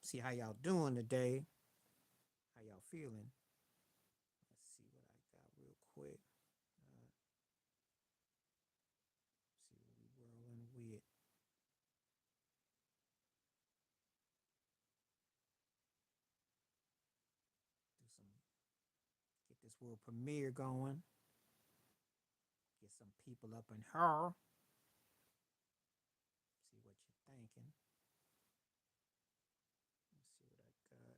See how y'all doing today. How y'all feeling? Let's see what I got real quick. See what we whirling with. Do some get this world premiere going. Get some people up in her. See what you're thinking. Let's see what I got.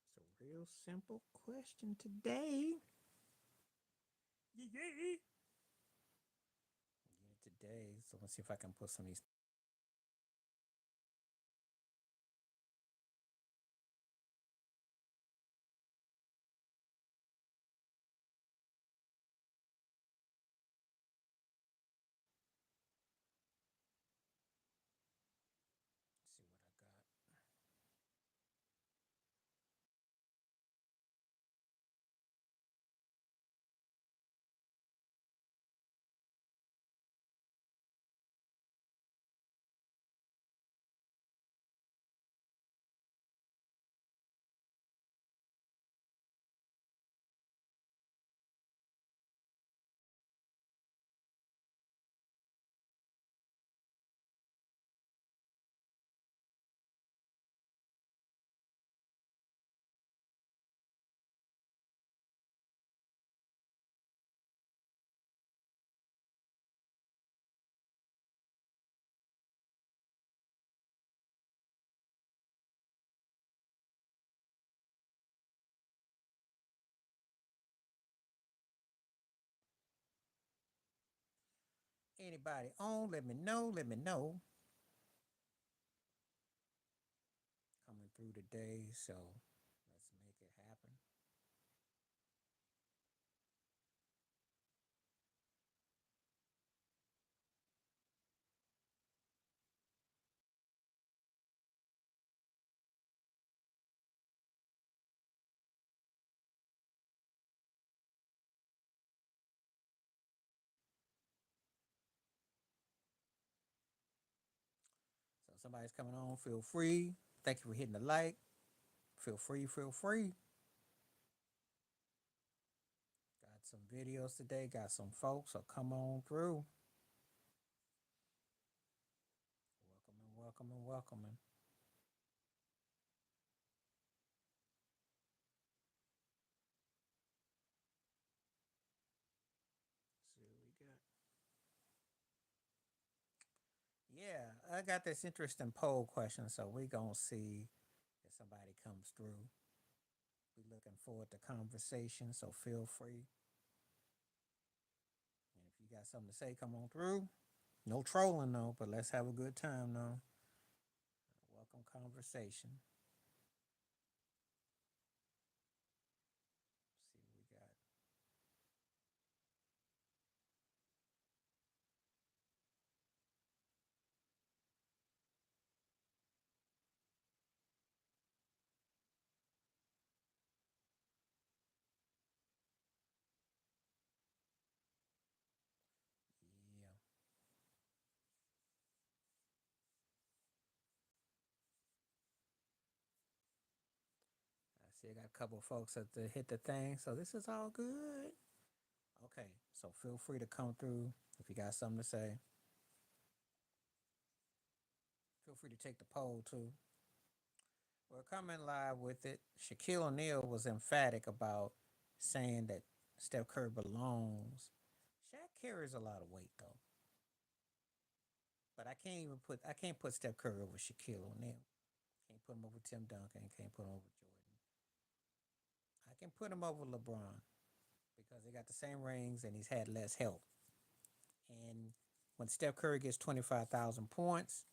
It's a real simple question today. Yeah, yeah. Get it today. So let's see if I can put some of these. See what I got. Anybody on? Let me know. Let me know. Coming through today, so let's make it happen. So somebody's coming on. Feel free. Thank you for hitting the like. Feel free. Feel free. Got some videos today. Got some folks. So come on through. Welcome and welcome and welcome. See what we got. Yeah, I got this interesting poll question, so we're gonna see if somebody comes through. We looking forward to conversation, so feel free. And if you got something to say, come on through. No trolling though, but let's have a good time though. Welcome conversation. See what we got. Yeah. I see I got a couple of folks that hit the thing, so this is all good. Okay, so feel free to come through if you got something to say. Feel free to take the poll too. We're coming live with it. Shaquille O'Neal was emphatic about saying that Steph Curry belongs. Shaq carries a lot of weight though, but I can't put Steph Curry over Shaquille O'Neal. Can't put him over Tim Duncan. Can't put him over Jordan. I can put him over LeBron because they got the same rings and he's had less help. And when Steph Curry gets 25,000 points,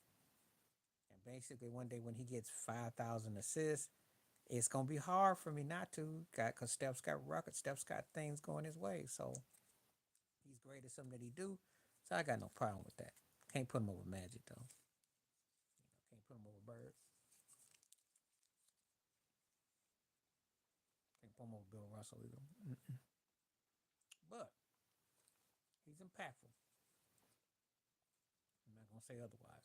and basically one day when he gets 5,000 assists, it's gonna be hard for me not to, got because Steph's got rockets, Steph's got things going his way. So great at something that he do. So I got no problem with that. Can't put him over Magic though. Can't put him over Bird. Can't put him over Bill Russell either. Mm-mm. But he's impactful. I'm not gonna say otherwise.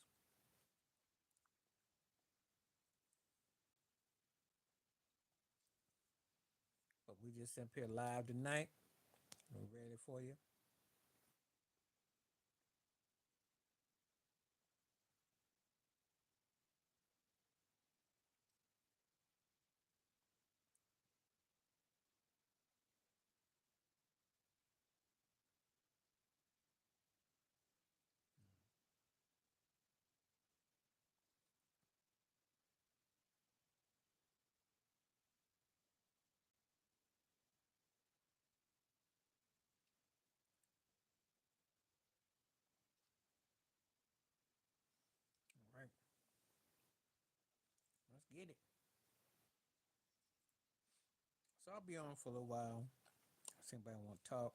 But we just up here live tonight. We're ready for you. All right, let's get it. So I'll be on for a little while. If anybody want to talk,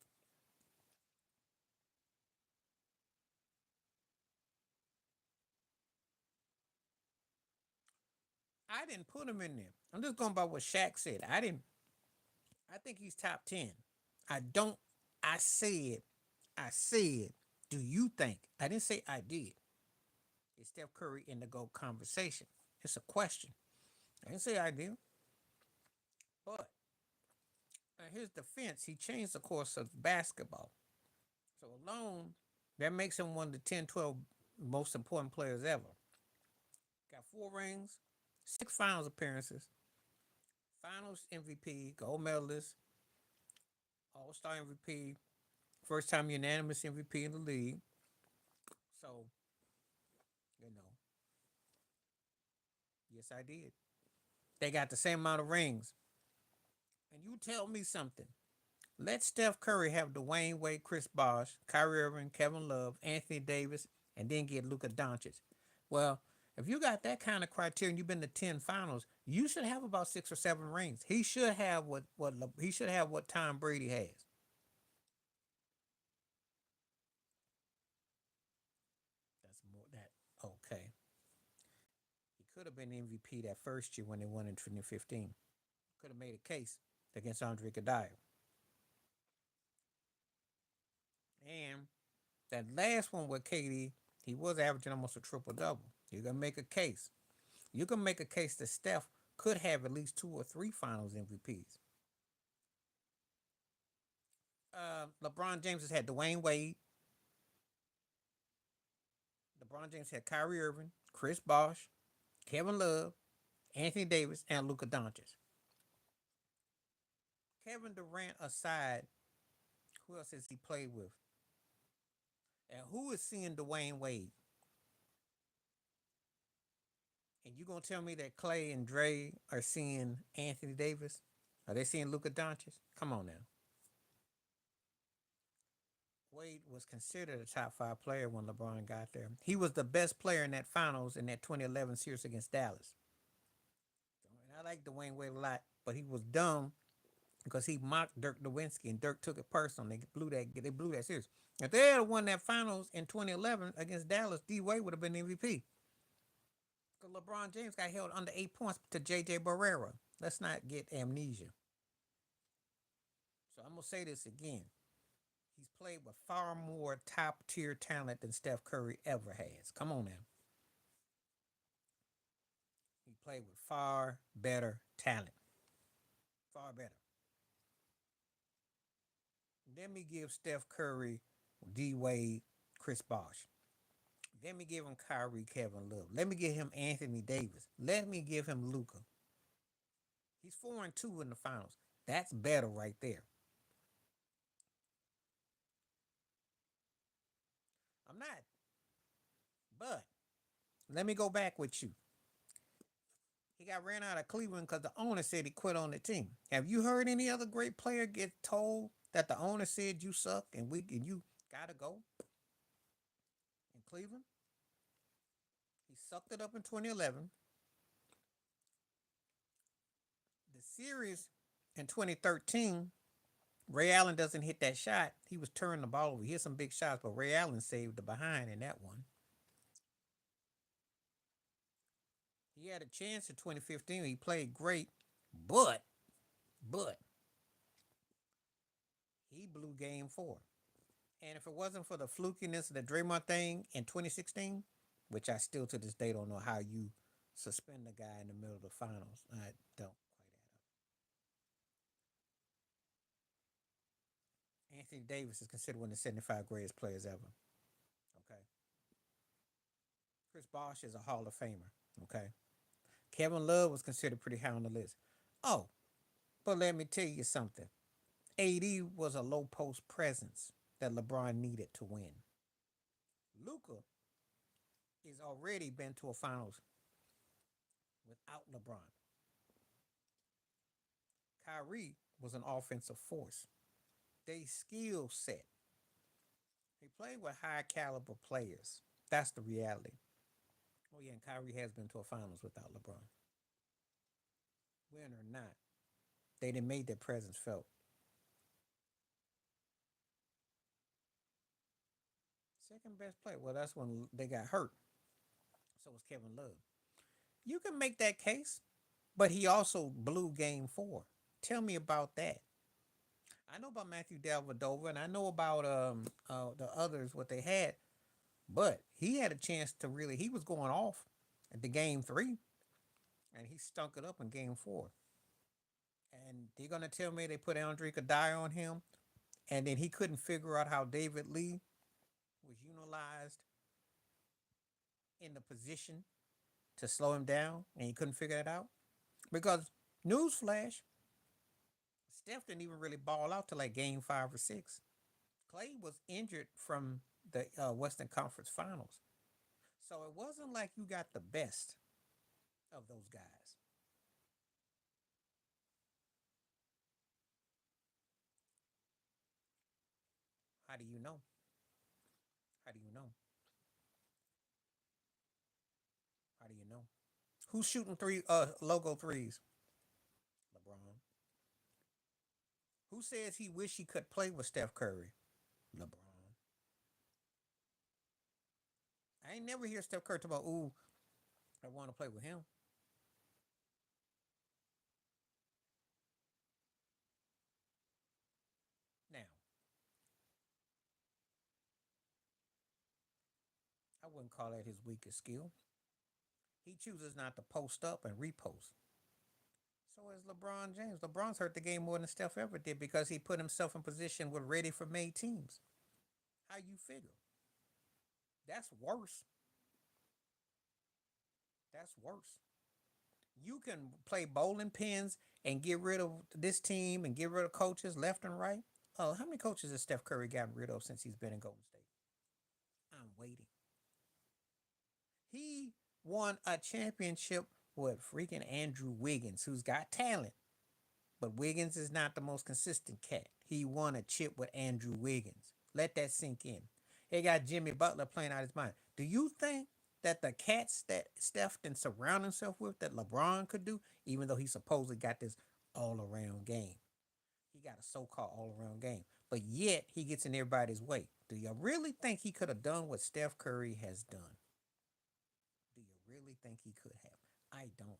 I didn't put him in there. I'm just going by what Shaq said. I didn't. I think he's top 10. I don't. I said. I said. Do you think? I didn't say I did. Is Steph Curry in the GOAT conversation? It's a question. I didn't say I did. But his defense, he changed the course of basketball. So alone, that makes him one of the 10, 12 most important players ever. Got 4 rings, 6 finals appearances, finals MVP, gold medalist, all star MVP, first time unanimous MVP in the league. So, you know, yes, I did. They got the same amount of rings. And you tell me something. Let Steph Curry have Dwayne Wade, Chris Bosh, Kyrie Irving, Kevin Love, Anthony Davis, and then get Luka Doncic. Well, if you got that kind of criteria and you've been to 10 finals, you should have about 6 or 7 rings. He should have what Tom Brady has. That's more that okay. He could have been MVP that first year when they won in 2015. Could have made a case against Andre Iguodala. And that last one with KD, he was averaging almost a triple double. You can make a case. You can make a case that Steph could have at least 2 or 3 finals MVPs. LeBron James has had Dwayne Wade. LeBron James had Kyrie Irving, Chris Bosh, Kevin Love, Anthony Davis, and Luka Doncic. Kevin Durant aside, who else has he played with? And who is seeing Dwayne Wade? And you gonna tell me that Clay and Dre are seeing Anthony Davis? Are they seeing Luka Doncic? Come on now. Wade was considered a top 5 player when LeBron got there. He was the best player in that finals in that 2011 series against Dallas. And I like Dwayne Wade a lot, but he was dumb because he mocked Dirk Nowitzki and Dirk took it personal. They blew that series. If they had won that finals in 2011 against Dallas, D Wade would have been MVP. Because LeBron James got held under 8 points to JJ Barrera. Let's not get amnesia. So I'm gonna say this again. He's played with far more top tier talent than Steph Curry ever has. Come on now. He played with far better talent. Far better. Let me give Steph Curry, D Wade, Chris Bosh. Let me give him Kyrie, Kevin Love. Let me give him Anthony Davis. Let me give him Luka. He's 4-2 in the finals. That's better right there. I'm not. But let me go back with you. He got ran out of Cleveland because the owner said he quit on the team. Have you heard any other great player get told that the owner said you suck and you gotta go in Cleveland? He sucked it up in 2011. The series in 2013, Ray Allen doesn't hit that shot, he was turning the ball over. He hit some big shots, but Ray Allen saved the behind in that one. He had a chance in 2015. He played great, but but he blew game four. And if it wasn't for the flukiness of the Draymond thing in 2016, which I still to this day don't know how you suspend a guy in the middle of the finals, I don't quite add up. Anthony Davis is considered one of the 75 greatest players ever. Okay. Chris Bosh is a Hall of Famer. Okay. Kevin Love was considered pretty high on the list. Oh, but let me tell you something. AD was a low post presence that LeBron needed to win. Luca has already been to a finals without LeBron. Kyrie was an offensive force. They skill set. He played with high caliber players. That's the reality. Oh yeah, and Kyrie has been to a finals without LeBron. Win or not, they didn't made their presence felt. Second best player. Well, that's when they got hurt. So was Kevin Love. You can make that case, but he also blew game four. Tell me about that. I know about Matthew Dellavedova and I know about the others what they had, but he had a chance to really. He was going off at the game three, and he stunk it up in game four. And they're gonna tell me they put Andre Kadai on him, and then he couldn't figure out how David Lee was utilized in the position to slow him down, and he couldn't figure it out because newsflash, Steph didn't even really ball out till like game five or six. Clay was injured from the Western Conference Finals, so it wasn't like you got the best of those guys. How do you know? How do you know? How do you know? Who's shooting three logo threes? LeBron. Who says he wish he could play with Steph Curry? LeBron. I ain't never hear Steph Curry talk about, ooh, I want to play with him. Now, I wouldn't call that his weakest skill. He chooses not to post up and repost. So is LeBron James. LeBron's hurt the game more than Steph ever did because he put himself in position with ready for made teams. How you figure? That's worse. That's worse. You can play bowling pins and get rid of this team and get rid of coaches left and right. Oh, how many coaches has Steph Curry gotten rid of since he's been in Golden State? I'm waiting. He won a championship with freaking Andrew Wiggins, who's got talent. But Wiggins is not the most consistent cat. He won a chip with Andrew Wiggins. Let that sink in. He got Jimmy Butler playing out his mind. Do you think that the cats that Steph can surround himself with that LeBron could do, even though he supposedly got this all around game? He got a so called all around game. But yet he gets in everybody's way. Do you really think he could have done what Steph Curry has done? Do you really think he could have? I don't.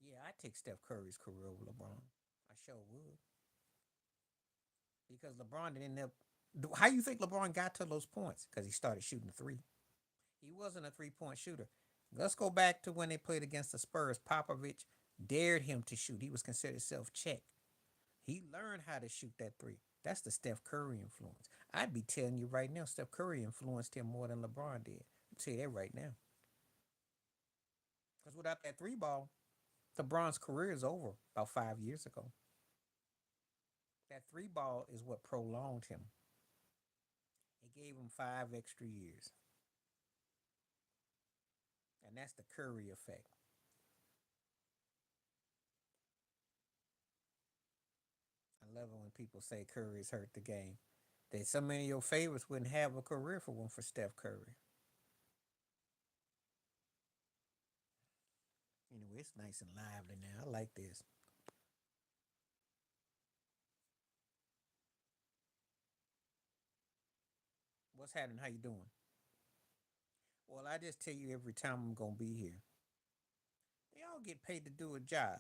Yeah, I take Steph Curry's career over LeBron. I sure would. Because LeBron didn't end up. How you think LeBron got to those points? Because he started shooting three. He wasn't a 3 point shooter. Let's go back to when they played against the Spurs. Popovich dared him to shoot. He was considered self check. He learned how to shoot that three. That's the Steph Curry influence. I'd be telling you right now, Steph Curry influenced him more than LeBron did. I'll tell you that right now. Because without that three ball, LeBron's career is over about 5 years ago. That three ball is what prolonged him. It gave him 5 extra years. And that's the Curry effect. I love it when people say Curry's hurt the game. That so many of your favorites wouldn't have a career for one for Steph Curry. Anyway, it's nice and lively now. I like this. What's happening? How you doing? Well, I just tell you every time I'm gonna be here. They all get paid to do a job.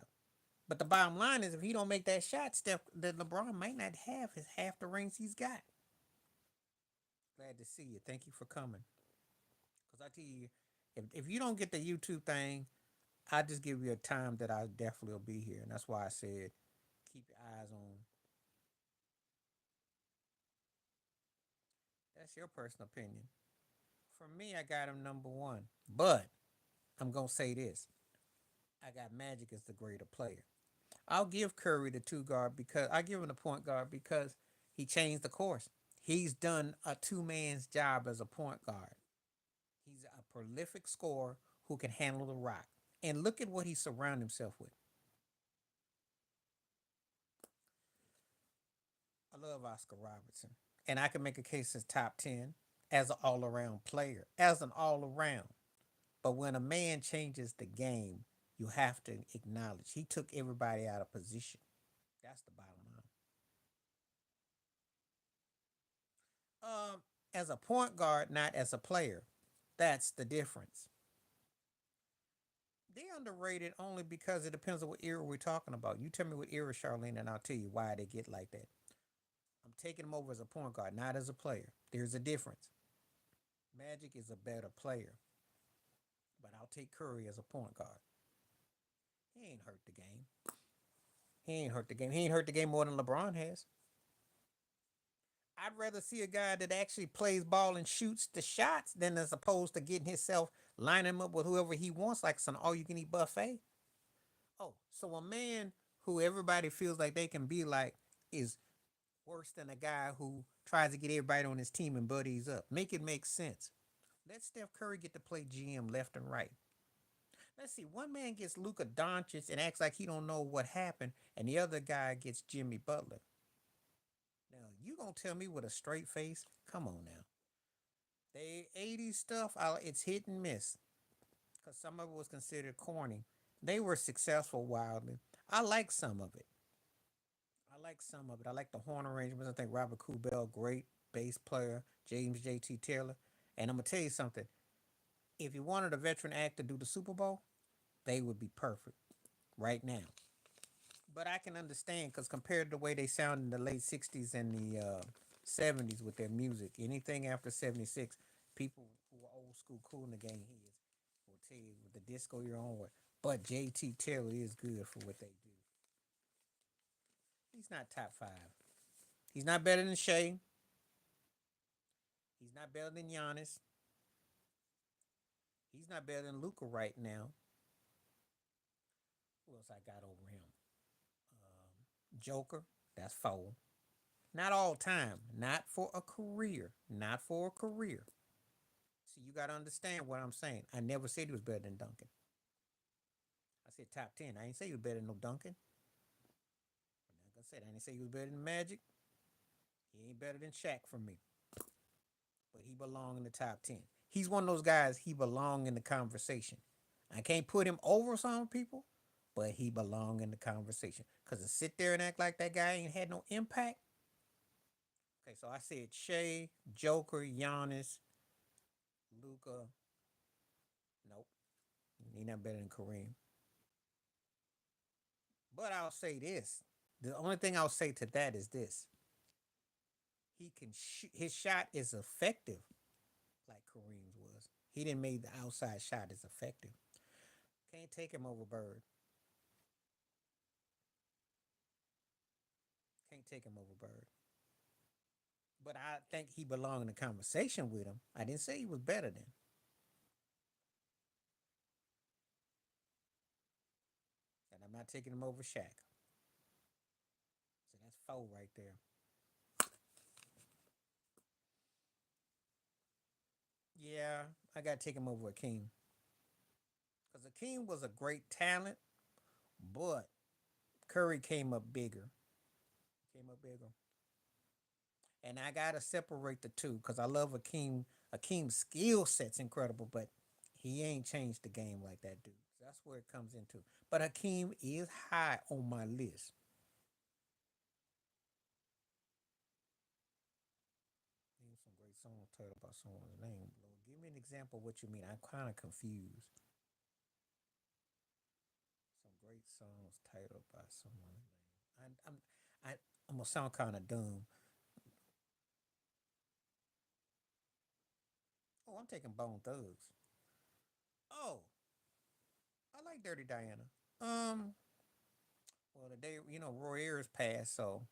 But the bottom line is if he don't make that shot, Steph then LeBron might not have his half the rings he's got. Glad to see you. Thank you for coming. Cause I tell you, if you don't get the YouTube thing, I just give you a time that I definitely will be here. And that's why I said keep your eyes on. That's your personal opinion. For me, I got him number one. But I'm gonna say this. I got Magic as the greater player. I'll give Curry the two guard because I give him the point guard because he changed the course. He's done a two man's job as a point guard. He's a prolific scorer who can handle the rock. And look at what he surrounded himself with. I love Oscar Robertson. And I can make a case as top 10 as an all around player, as an all around. But when a man changes the game, you have to acknowledge he took everybody out of position. That's the bottom line. As a point guard, not as a player. That's the difference. They underrated only because it depends on what era we're talking about. You tell me what era, Charlene, and I'll tell you why they get like that. I'm taking him over as a point guard, not as a player. There's a difference. Magic is a better player, but I'll take Curry as a point guard. He ain't hurt the game. He ain't hurt the game. He ain't hurt the game more than LeBron has. I'd rather see a guy that actually plays ball and shoots the shots than as opposed to getting himself lining him up with whoever he wants, like some all you can eat buffet. Oh, so a man who everybody feels like they can be like is worse than a guy who tries to get everybody on his team and buddies up. Make it make sense. Let Steph Curry get to play GM left and right. Let's see. One man gets Luka Doncic and acts like he don't know what happened, and the other guy gets Jimmy Butler. Now you gonna tell me with a straight face? Come on now. The '80s stuff, it's hit and miss because some of it was considered corny. They were successful wildly. I like some of it. I like some of it. I like the horn arrangements. I think Robert Kubel, great bass player. James J.T. Taylor. And I'm gonna tell you something. If you wanted a veteran act to do the Super Bowl, they would be perfect right now. But I can understand because compared to the way they sound in the late '60s and the '70s with their music, anything after '76, people who are old school, cool in the game heads will tell you with the disco you're on with. But J.T. Taylor is good for what they do. He's not top five. He's not better than Shea. He's not better than Giannis. He's not better than Luca right now. Who else I got over him? Joker. That's four. Not all time. Not for a career. Not for a career. See, you got to understand what I'm saying. I never said he was better than Duncan. I said top 10. I ain't say he was better than no Duncan. Like I said, I didn't say he was better than Magic. He ain't better than Shaq for me. But he belong in the top 10. He's one of those guys, he belong in the conversation. I can't put him over some people, but he belong in the conversation. Because to sit there and act like that guy ain't had no impact. Okay, so I said Shea, Joker, Giannis, Luca. Nope. He not better than Kareem. But I'll say this. The only thing I'll say to that is this. His shot is effective like Kareem's was. He didn't make the outside shot as effective. Can't take him over Bird. Can't take him over Bird. But I think he belonged in the conversation with him. I didn't say he was better than. And I'm not taking him over Shaq. So that's four right there. Yeah, I got to take him over Akeem. Because Akeem was a great talent, but Curry came up bigger. Came up bigger. And I gotta separate the two because I love Akeem. Akeem's skill set's incredible, but he ain't changed the game like that dude. That's where it comes into. But Hakeem is high on my list. Some great song titled by someone's name. Lord, give me an example of what you mean. I'm kind of confused. Some great songs titled by someone's name. I'm gonna sound kind of dumb. Oh, I'm taking Bone Thugs. Oh, I like Dirty Diana. Um, well, the day Roy Ayers passed, so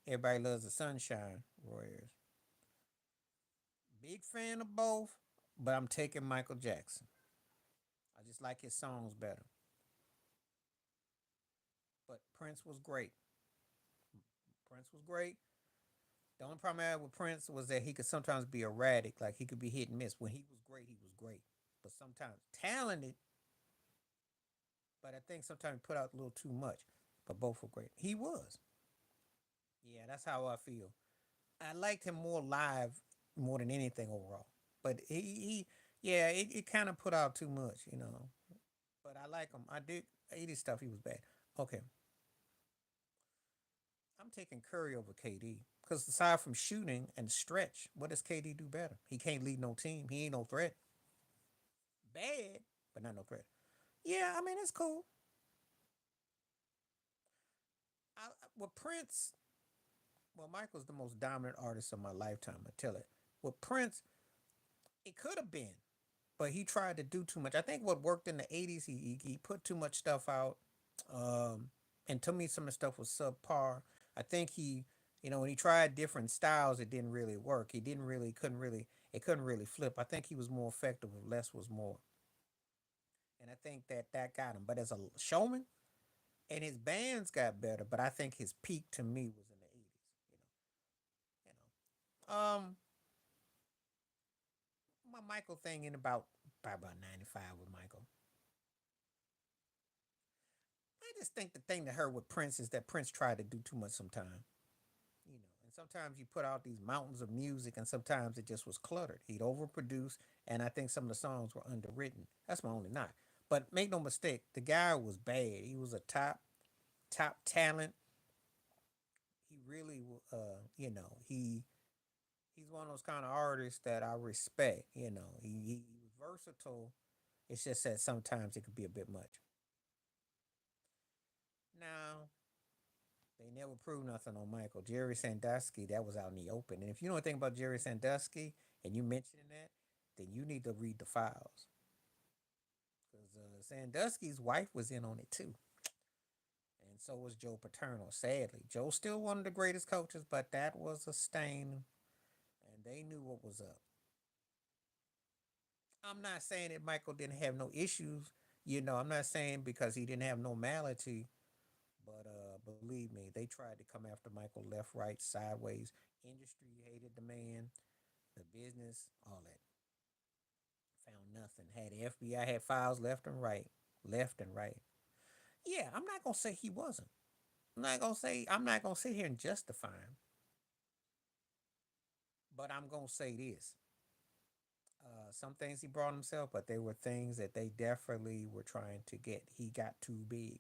everybody loves the Sunshine. Roy Ayers. Big fan of both, but I'm taking Michael Jackson. I just like his songs better. But Prince was great. Prince was great. The only problem I had with Prince was that he could sometimes be erratic, like he could be hit and miss. When he was great, he was great. But sometimes talented, but I think sometimes he put out a little too much. But both were great. He was. Yeah, that's how I feel. I liked him more live more than anything overall. But he yeah, it kind of put out too much. But I like him. I did 80 stuff. He was bad. Okay, I'm taking Curry over KD because aside from shooting and stretch, what does KD do better? He can't lead no team. He ain't no threat. Bad, but not no threat. Yeah, I mean it's cool. With Prince, well, Michael's the most dominant artist of my lifetime. I tell it. With Prince, it could have been, but he tried to do too much. I think what worked in the '80s, he put too much stuff out, um, and to me, some of the stuff was subpar. I think when he tried different styles, it didn't really work. He didn't really, it couldn't really flip. I think he was more effective if less was more, and I think that got him. But as a showman, and his bands got better, but I think his peak to me was in the '80s. My Michael thing in about '95 with Michael. I just think the thing that hurt with Prince is that Prince tried to do too much sometimes. And sometimes you put out these mountains of music, and sometimes it just was cluttered. He'd overproduce, and I think some of the songs were underwritten. That's my only knock. But make no mistake, the guy was bad. He was a top talent. He really, he's one of those kind of artists that I respect. He was versatile. It's just that sometimes it could be a bit much. Now, they never proved nothing on Michael. Jerry Sandusky, that was out in the open. And if you know anything about Jerry Sandusky and you mentioning that, then you need to read the files. Because Sandusky's wife was in on it too. And so was Joe Paterno, sadly. Joe's still one of the greatest coaches, but that was a stain. And they knew what was up. I'm not saying that Michael didn't have no issues. I'm not saying because he didn't have normality. But believe me, they tried to come after Michael left, right, sideways. Industry hated the man, the business, all that. Found nothing. Had the FBI had files left and right, left and right. Yeah, I'm not gonna say he wasn't. I'm not gonna sit here and justify him. But I'm gonna say this. Some things he brought himself, but they were things that they definitely were trying to get. He got too big.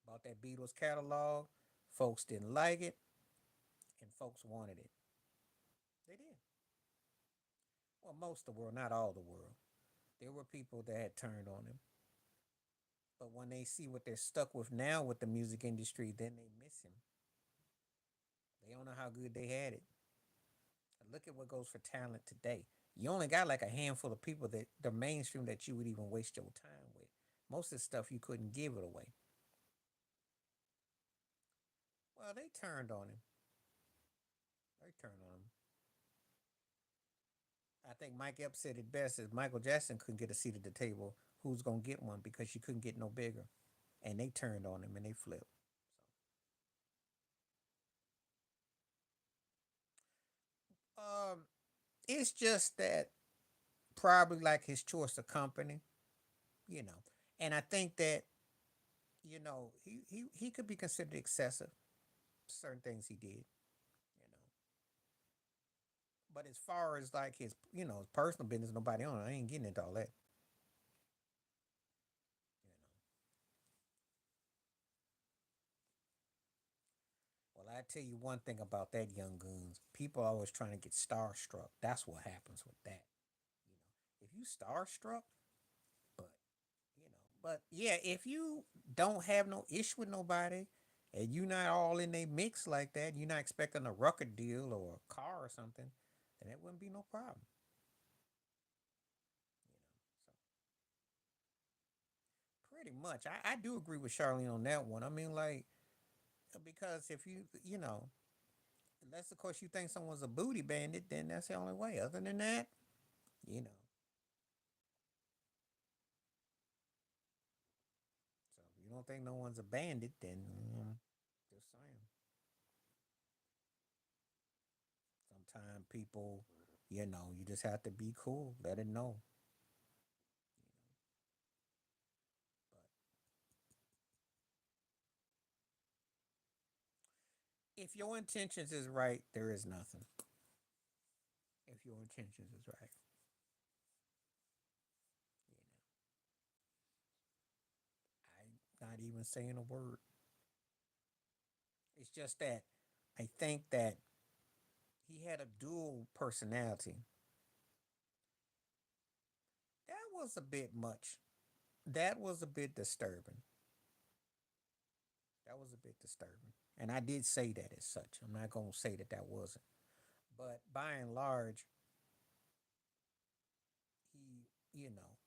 About that Beatles catalog, folks didn't like it, and folks wanted it. They did. Well, most of the world, not all the world. There were people that had turned on him. But when they see what they're stuck with now with the music industry, then they miss him. They don't know how good they had it. Look at what goes for talent today. You only got like a handful of people that the mainstream that you would even waste your time with. Most of the stuff you couldn't give it away. Well, they turned on him. They turned on him. I think Mike Epps said it best: is Michael Jackson couldn't get a seat at the table. Who's gonna get one because you couldn't get no bigger? And they turned on him and they flipped. It's just that probably like his choice of company, you know. And I think that he could be considered excessive. Certain things he did, you know. But as far as like his personal business, nobody on it. I ain't getting into all that. Well, I I tell you one thing about that Young Guns. People always trying to get starstruck. That's what happens with that. You know, if you starstruck, but but yeah, if you don't have no issue with nobody, and you not all in a mix like that, you're not expecting a record deal or a car or something, then it wouldn't be no problem. So pretty much, I do agree with Charlene on that one. I mean, like because if unless of course you think someone's a booty bandit, then that's the only way. Other than that, you know. So if you don't think no one's a bandit, then just saying. Sometimes people, you just have to be cool. Let it know. But if your intentions is right, there is nothing. If your intentions is right, you I'm not even saying a word. It's just that I think that he had a dual personality. That was a bit much. That was a bit disturbing. That was a bit disturbing. And I did say that as such. I'm not going to say that that wasn't. But by and large, he, you know,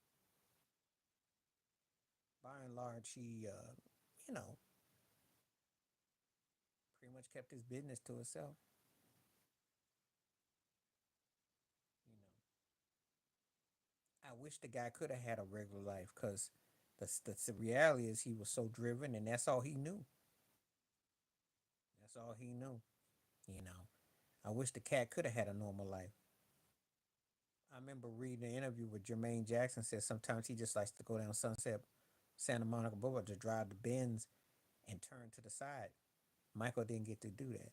by and large, he, you know, pretty much kept his business to himself. You know, I wish the guy could have had a regular life because the reality is he was so driven and that's all he knew. That's all he knew. You know, I wish the cat could have had a normal life. I remember reading an interview with Jermaine Jackson said sometimes he just likes to go down Sunset Santa Monica Boulevard to drive the Benz and turn to the side. Michael didn't get to do that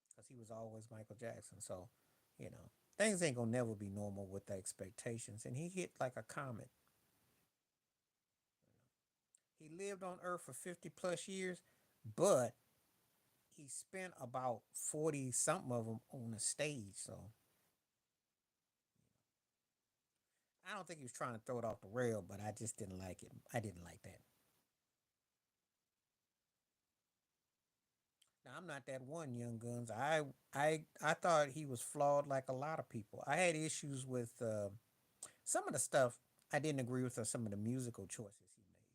because he was always Michael Jackson. So, things ain't gonna never be normal with the expectations. And he hit like a comet. He lived on Earth for 50 plus years, but he spent about 40 something of them on the stage. So I don't think he was trying to throw it off the rail, but I just didn't like it. I didn't like that. Now I'm not that one, Young Guns. I thought he was flawed like a lot of people. I had issues with some of the stuff I didn't agree with, or some of the musical choices he made.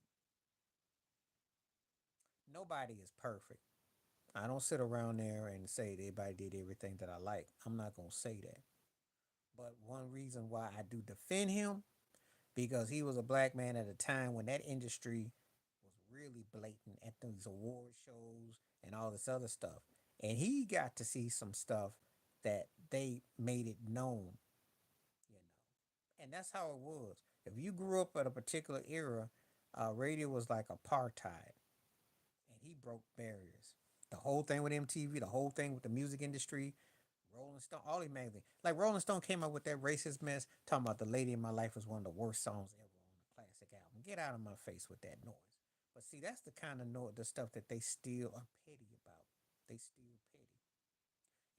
Nobody is perfect. I don't sit around there and say that everybody did everything that I like. I'm not gonna say that. But one reason why I do defend him because he was a black man at a time when that industry was really blatant at these award shows and all this other stuff. And he got to see some stuff that they made it known, you know. And that's how it was. If you grew up at a particular era, radio was like apartheid, and he broke barriers. The whole thing with MTV, the whole thing with the music industry, Rolling Stone, all these magazines. Like Rolling Stone came out with that racist mess, talking about "The Lady in My Life" was one of the worst songs ever on the classic album. Get out of my face with that noise. But see, that's the kind of the stuff that they still are petty about. They still petty.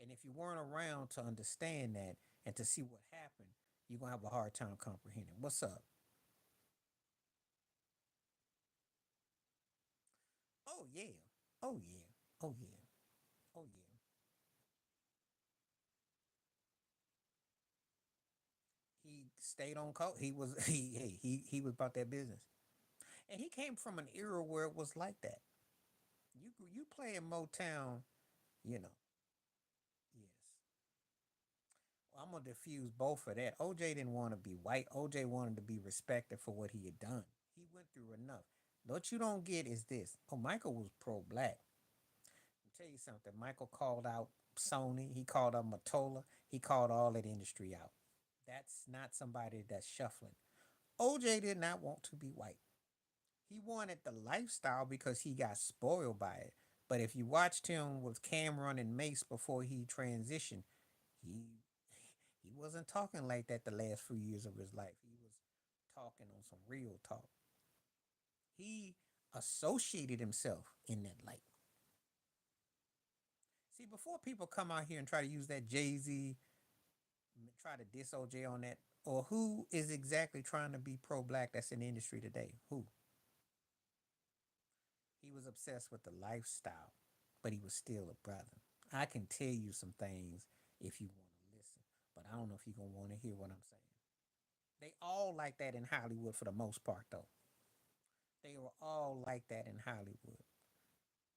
And if you weren't around to understand that and to see what happened, you're gonna have a hard time comprehending. What's up? Oh yeah. Oh yeah. Oh yeah. Oh yeah. He stayed on coast. He was he was about that business. And he came from an era where it was like that. You play in Motown, you know. Yes. Well, I'm gonna diffuse both of that. OJ didn't want to be white. OJ wanted to be respected for what he had done. He went through enough. What you don't get is this. Oh, Michael was pro black. I'll tell you something. Michael called out Sony. He called out Motorola. He called all that industry out. That's not somebody that's shuffling. OJ did not want to be white. He wanted the lifestyle because he got spoiled by it. But if you watched him with Cameron and Mace before he transitioned, he he wasn't talking like that the last few years of his life. He was talking on some real talk. He associated himself in that light. See, before people come out here and try to use that Jay-Z, try to diss OJ on that, or who is exactly trying to be pro-black that's in the industry today? Who? He was obsessed with the lifestyle, but he was still a brother. I can tell you some things if you want to listen, but I don't know if you're gonna want to hear what I'm saying. They all like that in Hollywood for the most part, though. They were all like that in Hollywood.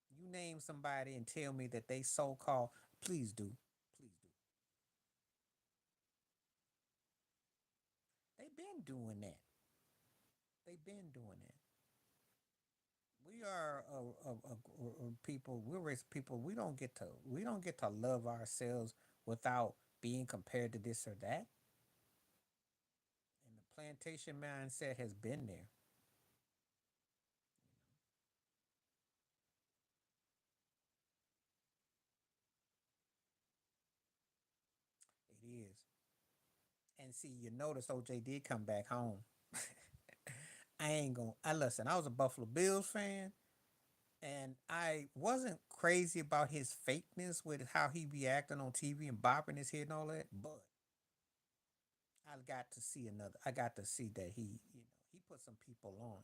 You name somebody and tell me that they so-called, please do, please do. They've been doing that. They've been doing that. We are a people. We're race people. We don't get to love ourselves without being compared to this or that. And the plantation mindset has been there. It is. And see, you notice OJ did come back home. I ain't gonna. I listen. I was a Buffalo Bills fan, and I wasn't crazy about his fakeness with how he be acting on TV and bopping his head and all that. But I got to see another. I got to see that he put some people on,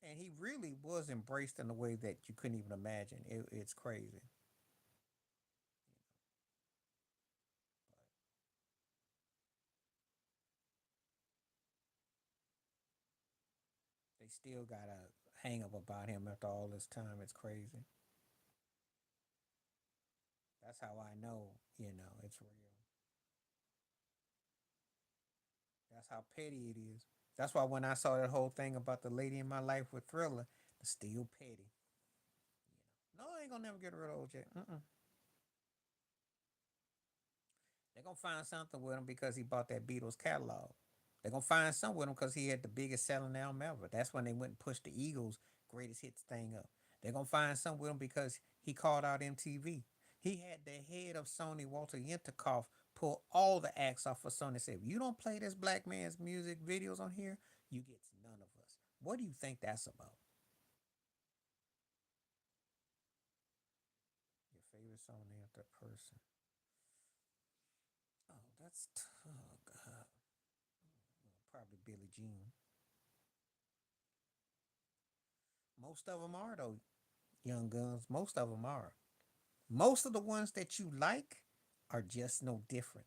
and he really was embraced in a way that you couldn't even imagine. It's crazy. They still got a hang up about him after all this time. It's crazy. That's how I know. It's real. That's how petty it is. That's why when I saw that whole thing about the lady in my life with Thriller, it's still petty. No, I ain't gonna never get rid of OJ. They're gonna find something with him because he bought that Beatles catalog. They're gonna find something with him because he had the biggest selling album ever. That's when they went and pushed the Eagles' greatest hits thing up. They're gonna find something with him because he called out MTV. He had the head of Sony, Walter Yentikoff, pull all the acts off of Sony and say, if you don't play this black man's music videos on here, you get none of us. What do you think that's about? Your favorite song named after a person. Oh, oh God. Probably Billie Jean. Most of them are though, Young Guns. Most of them are. Most of the ones that you like are just no different.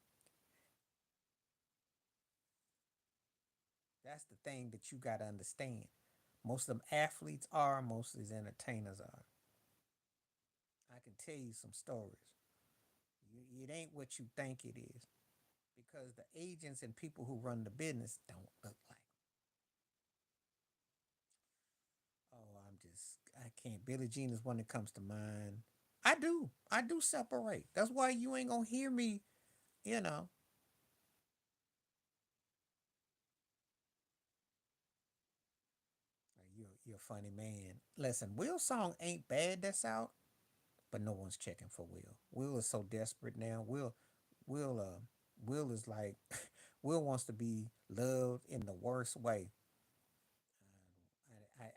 That's the thing that you got to understand. Most of them athletes are, most of these entertainers are. I can tell you some stories. It ain't what you think it is because the agents and people who run the business don't look like. Oh, I can't. Billie Jean is one that comes to mind. I do separate. That's why you ain't gonna hear me, you know. You're a funny man. Listen, Will's song ain't bad that's out, but no one's checking for Will. Will is so desperate now. Will is like Will wants to be loved in the worst way.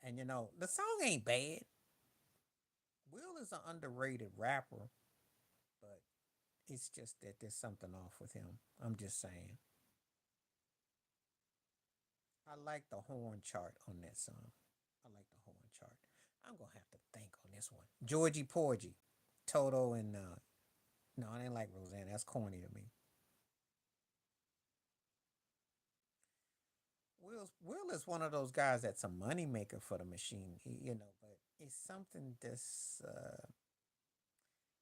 And the song ain't bad. Will is an underrated rapper, but it's just that there's something off with him. I'm just saying. I like the horn chart on that song. I like the horn chart. I'm gonna have to think on this one. Georgie Porgy, Toto, and no, I didn't like Roseanne. That's corny to me. Will is one of those guys that's a money maker for the machine, but it's something that's I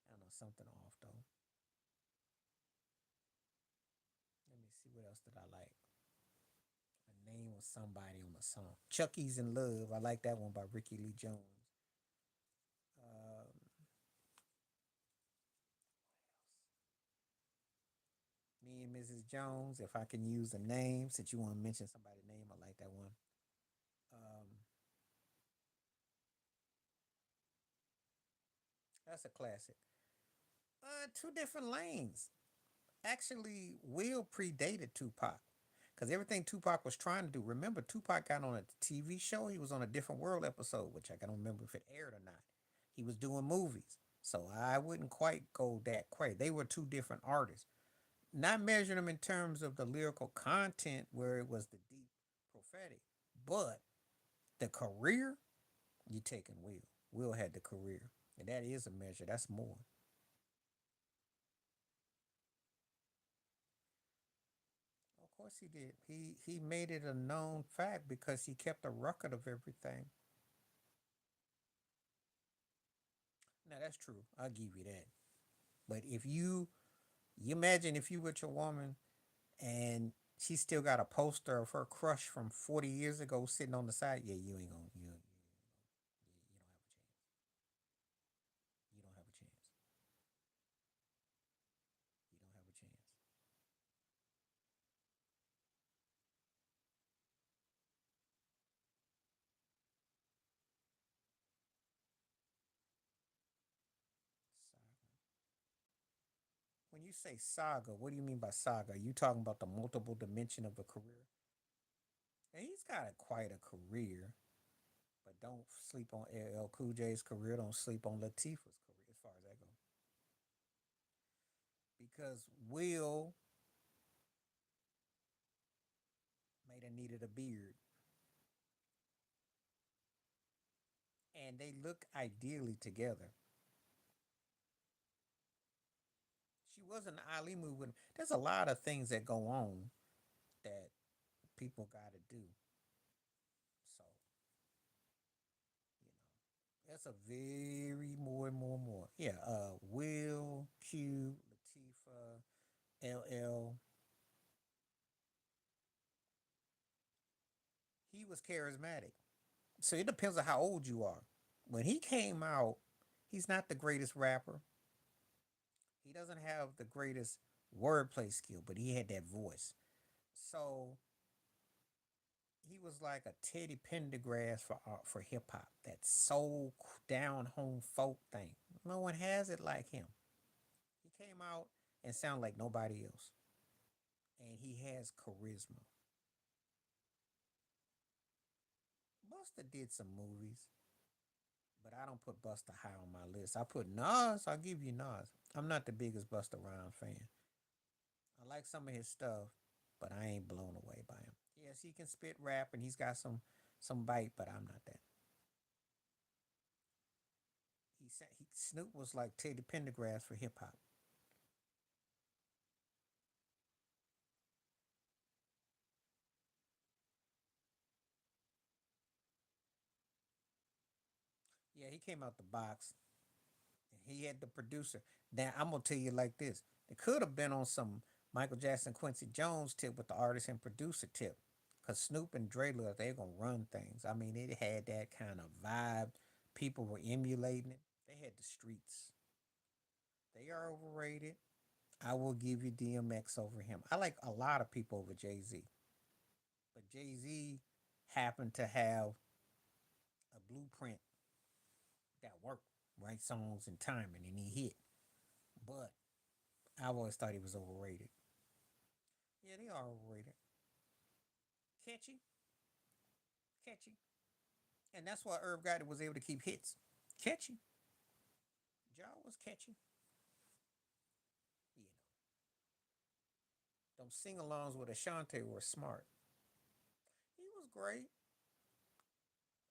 don't know, something off though. Let me see what else did I like. The name of somebody on the song. Chucky's in Love. I like that one by Ricky Lee Jones. Um, Me and Mrs. Jones. If I can use a name, since you want to mention somebody's name, I like that one. Um, that's a classic. Two different lanes. Actually, Will predated Tupac because everything Tupac was trying to do. Remember, Tupac got on a TV show. He was on a Different World episode, which I don't remember if it aired or not. He was doing movies. So I wouldn't quite go that crazy. They were two different artists. Not measuring them in terms of the lyrical content where it was the deep prophetic, but the career, you taking Will. Will had the career. And that is a measure. That's more. Of course he did. He made it a known fact because he kept a record of everything. Now that's true. I'll give you that. But if you imagine if you with your woman and she still got a poster of her crush from 40 years ago sitting on the side, yeah, you ain't gonna you don't have a chance. You don't have a chance. Saga. When you say saga, what do you mean by saga? Are you talking about the multiple dimension of a career? And he's got quite a career, but don't sleep on LL Cool J's career. Don't sleep on Latifah's career as far as that goes. Because Will may have needed a beard, and they look ideally together. She wasn't Ali movie with him. There's a lot of things that go on that people got to do. So you know, that's a very more. Yeah, Will, Q, Latifah, LL. He was charismatic. So it depends on how old you are. When he came out, he's not the greatest rapper. He doesn't have the greatest wordplay skill, but he had that voice. So he was like a Teddy Pendergrass for hip hop. That soul down home folk thing. No one has it like him. He came out and sounded like nobody else, and he has charisma. Buster did some movies, but I don't put Buster high on my list. I put Nas. I'll give you Nas. I'm not the biggest Buster Rhymes fan. I like some of his stuff, but I ain't blown away by him. Yes, he can spit rap and he's got some bite, but I'm not that. Snoop was like Teddy Pendergrass for hip hop. Yeah, he came out the box. He had the producer. Now I'm gonna tell you like this: it could have been on some Michael Jackson, Quincy Jones tip with the artist and producer tip, cause Snoop and Dre look they gonna run things. I mean, it had that kind of vibe. People were emulating it. They had the streets. They are overrated. I will give you DMX over him. I like a lot of people over Jay Z, but Jay Z happened to have a blueprint that worked, write songs and timing, and he hit. But I always thought he was overrated. Yeah, they are overrated. Catchy, catchy, and that's why Irv Gotti was able to keep hits. Catchy, Jaw was catchy. You know, them sing-alongs with Ashanti were smart. He was great.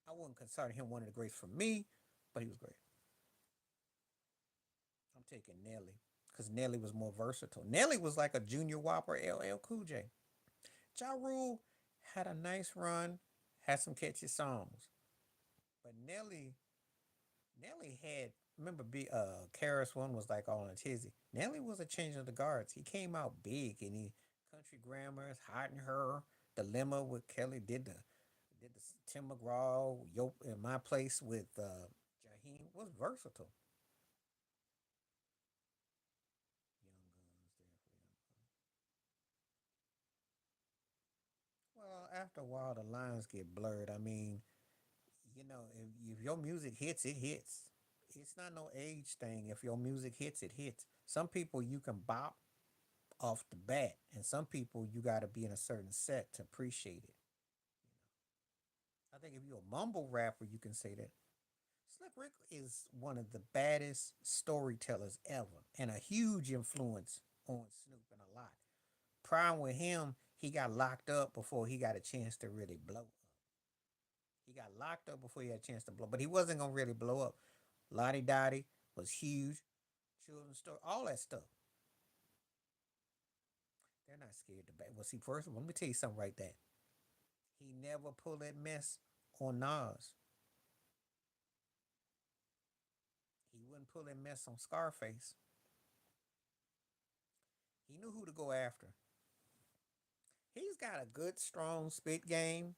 I wouldn't consider him one of the greats for me, but he was great. I'm taking Nelly because Nelly was more versatile. Nelly was like a Junior Whopper LL Cool J. Ja Rule had a nice run, had some catchy songs, but Nelly had remember Karis one was like all in a tizzy. Nelly was a change of the guards. He came out big and he country grammars, hiding her, dilemma with Kelly did the Tim McGraw, Yo in my place with Jaheim was versatile. Young Guns there for Young Guns. Well, after a while the lines get blurred. I mean, if your music hits, it hits. It's not no age thing. If your music hits, it hits. Some people you can bop off the bat, and some people you got to be in a certain set to appreciate it. I think if you're a mumble rapper, you can say that. Slick Rick is one of the baddest storytellers ever and a huge influence on Snoop and a lot. Problem with him, he got locked up before he got a chance to really blow up. He got locked up before he had a chance to blow, but he wasn't gonna really blow up. Lottie Dottie was huge, children's story, all that stuff. They're not scared to back. Well, see, first of all, let me tell you something right there. He never pulled that mess on Nas. He wouldn't pull that mess on Scarface. He knew who to go after. He's got a good, strong spit game.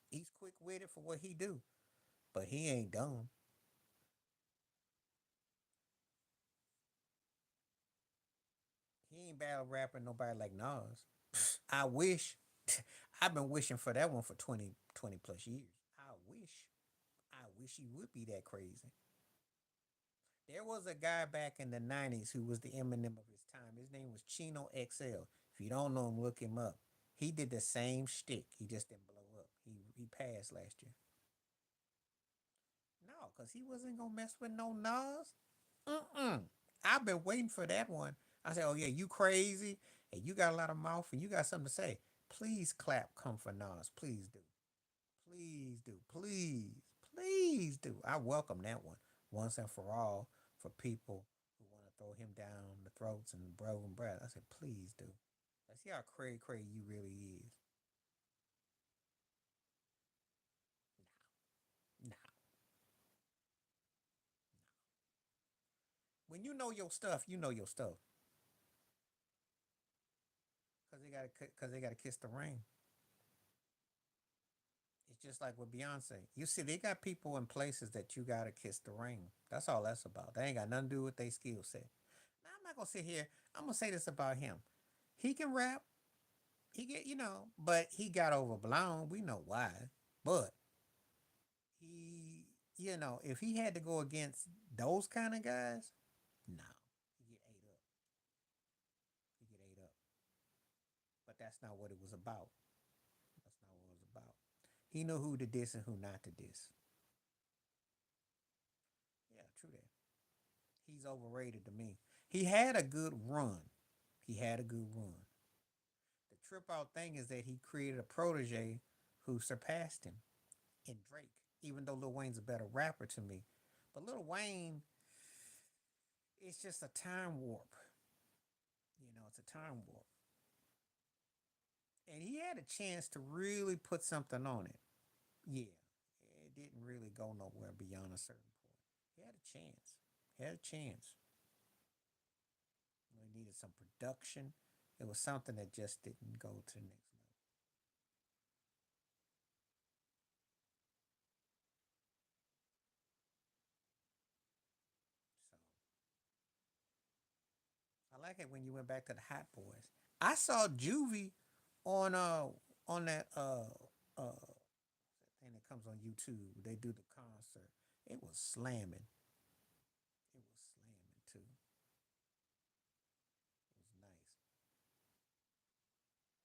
He's quick witted for what he do, but he ain't dumb. He ain't battle rapping nobody like Nas. I wish. I've been wishing for that one for 20 plus years. I wish. I wish he would be that crazy. There was a guy back in the 90s who was the Eminem of his time. His name was Chino XL. If you don't know him, look him up. He did the same shtick. He just didn't blow up. He passed last year. No, because he wasn't going to mess with no Nas. Mm-mm. I've been waiting for that one. I said, oh, yeah, you crazy, and you got a lot of mouth, and you got something to say. Please clap, come for Nas. Please do. Please do. Please. Please do. I welcome that one once and for all for people who want to throw him down the throats and bro and breath. I said, please do. Let's see how cray you really is. Nah, nah. When you know your stuff, you know your stuff. Cause they gotta kiss the ring. It's just like with Beyonce. You see, they got people in places that you gotta kiss the ring. That's all that's about. They ain't got nothing to do with their skill set. Now I'm not gonna sit here. I'm gonna say this about him. He can rap. He get but he got overblown. We know why. But he, if he had to go against those kind of guys, no, he get ate up. He get ate up. But that's not what it was about. That's not what it was about. He knew who to diss and who not to diss. Yeah, true that. He's overrated to me. He had a good run. He had a good run. The trip out thing is that he created a protege who surpassed him in Drake, even though Lil Wayne's a better rapper to me. But Lil Wayne, it's just a time warp. It's a time warp. And he had a chance to really put something on it. Yeah, it didn't really go nowhere beyond a certain point. He had a chance. He had a chance. He needed some production. It was something that just didn't go to the next level. So I like it when you went back to the Hot Boys. I saw Juvie on that thing that comes on YouTube. They do the concert. It was slamming. It was slamming too. It was nice.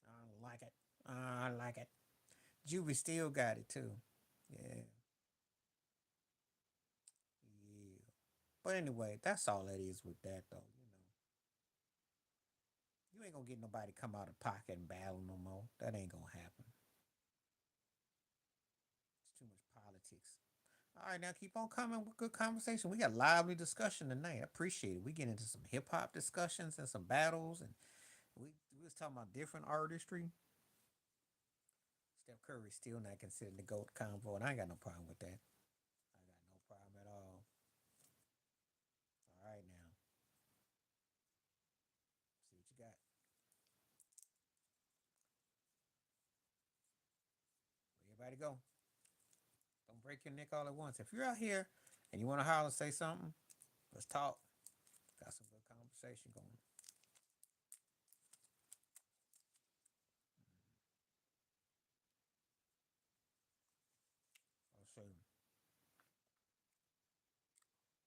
I like it. I like it. Juvie still got it too. Yeah, yeah. But anyway, that's all that is with that though. You ain't gonna get nobody come out of pocket and battle no more. That ain't gonna happen. It's too much politics. All right, now keep on coming with good conversation. We got lively discussion tonight. I appreciate it. We get into some hip hop discussions and some battles, and we was talking about different artistry. Steph Curry still not considered the GOAT convo, and I ain't got no problem with that. I got no problem at all. All right, now see what you got. Where everybody go? Don't break your neck all at once. If you're out here and you want to holler, say something. Let's talk. Got some good conversation going. I'll show you.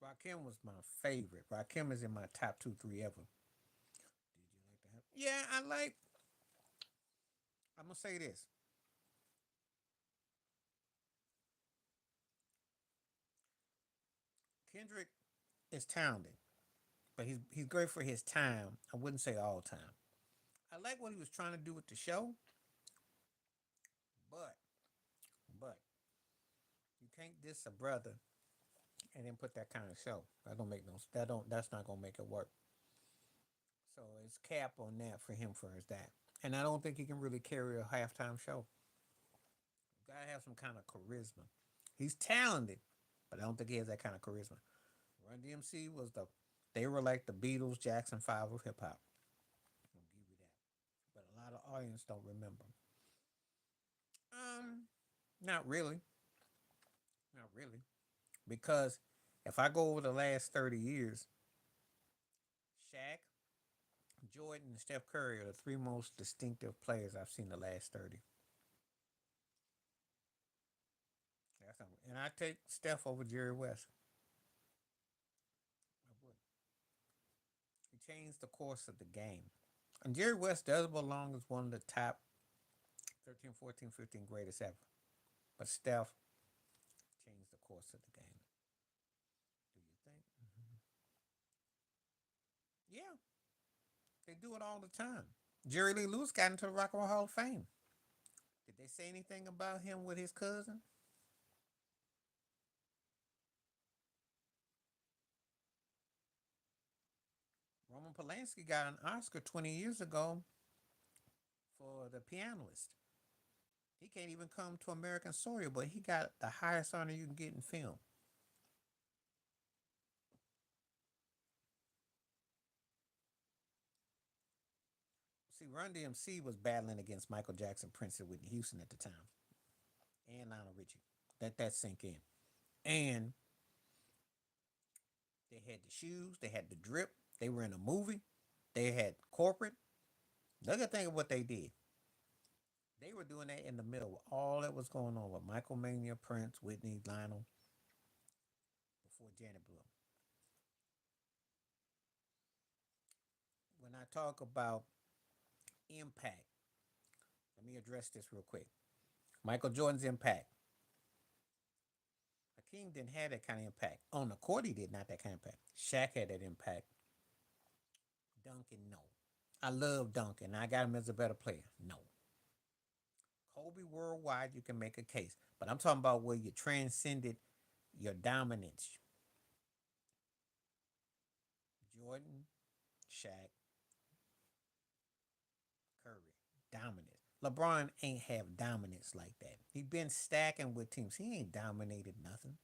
Rakim was my favorite. Rakim is in my top two, three ever. Did you like that? Yeah, I like. I'm gonna say this. Kendrick is talented, but he's great for his time. I wouldn't say all time. I like what he was trying to do with the show, but but you can't diss a brother and then put that kind of show. That don't make no. That don't. That's not gonna make it work. So it's cap on that for him for his that. And I don't think he can really carry a halftime show. You gotta have some kind of charisma. He's talented, but I don't think he has that kind of charisma. Run DMC was the they were like the Beatles, Jackson Five of hip hop. I'll give you that. But a lot of audience don't remember. Um, not really, not really, because if I go over the last 30 years, Shaq, Jordan, and Steph Curry are the three most distinctive players I've seen the last 30. That's something. And I take Steph over Jerry West. I would. He changed the course of the game. And Jerry West does belong as one of the top 13, 14, 15 greatest ever. But Steph changed the course of the game. Do you think? Mm-hmm. Yeah, they do it all the time. Jerry Lee Lewis got into the Rock and Roll Hall of Fame. Did they say anything about him with his cousin? Roman Polanski got an Oscar 20 years ago for The Pianist. He can't even come to American soil, but he got the highest honor you can get in film. See, Run DMC was battling against Michael Jackson, Prince, and Whitney Houston at the time, and Lionel Richie. Let that sink in. And they had the shoes, they had the drip, they were in a movie, they had corporate. Look at think of what they did. They were doing that in the middle of all that was going on with Michael Mania, Prince, Whitney, Lionel, before Janet blew. When I talk about impact, let me address this real quick. Michael Jordan's impact. Hakeem didn't have that kind of impact. On the court, he did not that kind of impact. Shaq had that impact. Duncan, no. I love Duncan. I got him as a better player. No. Kobe worldwide, you can make a case. But I'm talking about where you transcended your dominance. Jordan, Shaq, Curry, dominance. LeBron ain't have dominance like that. He been stacking with teams. He ain't dominated nothing.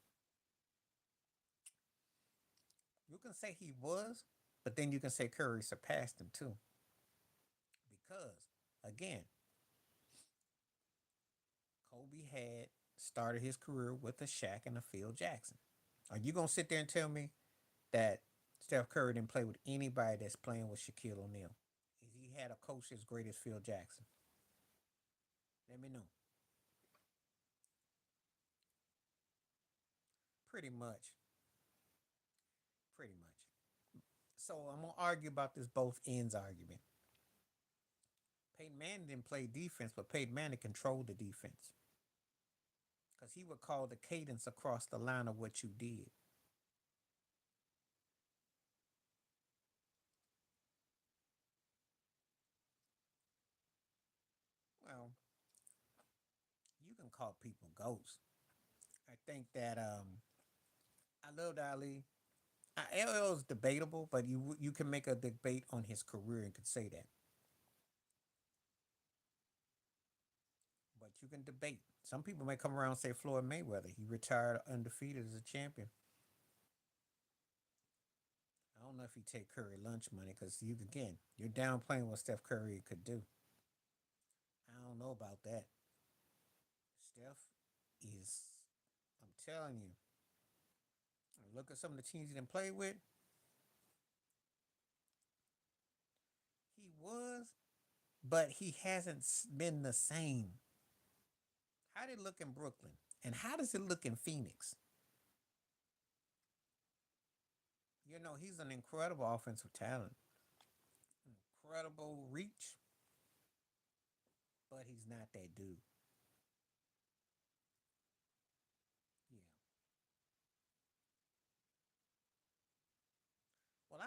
You can say he was, but then you can say Curry surpassed him too. Because, again, Kobe had started his career with a Shaq and a Phil Jackson. Are you gonna sit there and tell me that Steph Curry didn't play with anybody that's playing with Shaquille O'Neal? He had a coach as great as Phil Jackson. Let me know. Pretty much. Pretty much. So I'm gonna argue about this both ends argument. Peyton Manning didn't play defense, but Peyton Manning controlled the defense because he would call the cadence across the line of what you did. Well, you can call people ghosts. I think that I loved Ali. LL is debatable, but you can make a debate on his career and could say that. But you can debate. Some people may come around and say Floyd Mayweather. He retired undefeated as a champion. I don't know if he take Curry lunch money because you again you're downplaying what Steph Curry could do. I don't know about that. Steph is. I'm telling you. Look at some of the teams he didn't play with. He was, but he hasn't been the same. How did it look in Brooklyn? And how does it look in Phoenix? You know, he's an incredible offensive talent, incredible reach, but he's not that dude. Yeah.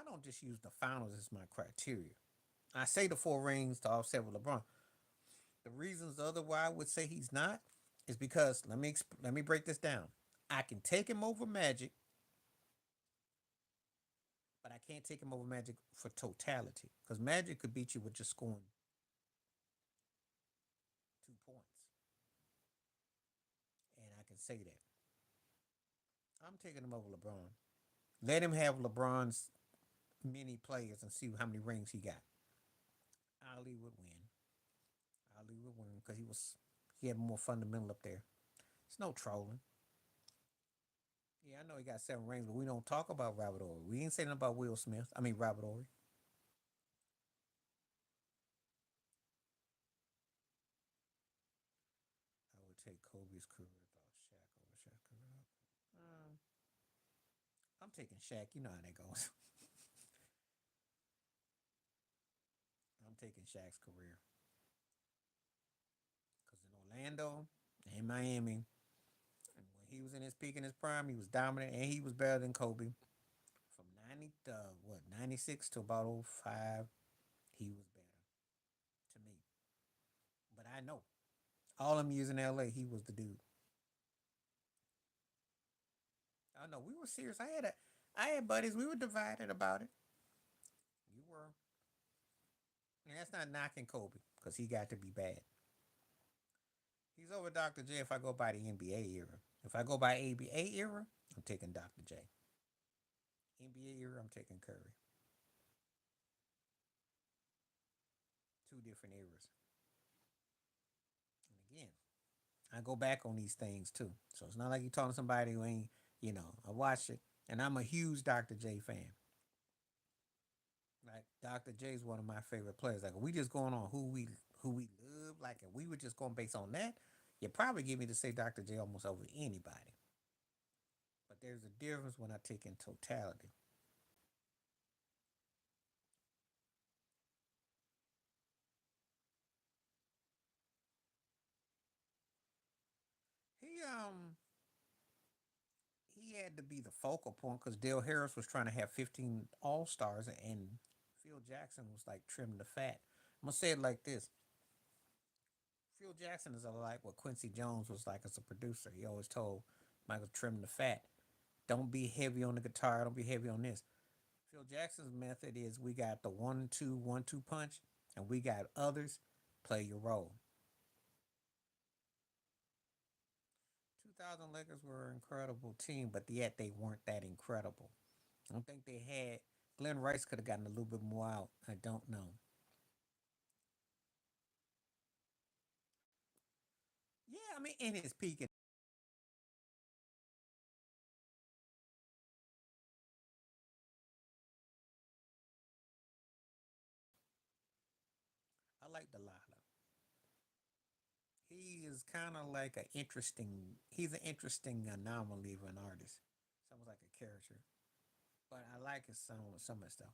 I don't just use the finals as my criteria. I say the four rings to offset with LeBron. The reasons other why I would say he's not is because let me break this down. I can take him over Magic, but I can't take him over Magic for totality because Magic could beat you with just scoring 2 points, and I can say that I'm taking him over LeBron. Let him have LeBron's many players and see how many rings he got. Ali would win. Ali would win because he had more fundamental up there. It's no trolling. Yeah, I know he got 7 rings, but we don't talk about Robert Ory. We ain't saying nothing about Will Smith. I mean Robert Ory. I would take Kobe's career without Shaq over Shaq's career. Um, I'm taking Shaq. You know how that goes. I'm taking Shaq's career because in Orlando and Miami, and when he was in his peak in his prime, he was dominant and he was better than Kobe. From 96 to about '05, he was better to me. But I know all them years in LA, he was the dude. I know we were serious. I had buddies. We were divided about it. You were, and that's not knocking Kobe because he got to be bad. He's over Dr. J. If I go by the NBA era, if I go by ABA era, I'm taking Dr. J. NBA era, I'm taking Curry. Two different eras. And again, I go back on these things too. So it's not like you're talking to somebody who ain't, I watch it, and I'm a huge Dr. J fan. Like Dr. J is one of my favorite players. Like if we just going on who we love, like if we were just going based on that, you probably give me to say Dr. J almost over anybody. But there's a difference when I take in totality. He he had to be the focal point because Dale Harris was trying to have 15 All Stars and Phil Jackson was like trimming the fat. I'm gonna say it like this: Phil Jackson is like what Quincy Jones was like as a producer. He always told Michael trim the fat. Don't be heavy on the guitar. Don't be heavy on this. Phil Jackson's method is we got the 1-2 punch, and we got others play your role. 2000 Lakers were an incredible team, but yet they weren't that incredible. I don't think they had. Glenn Rice could have gotten a little bit more out. I don't know. Yeah, I mean, in his peak, I like Delilah. He is kind of like an interesting. He's an interesting anomaly of an artist. Sounds like a character, but I like his song with some of the stuff.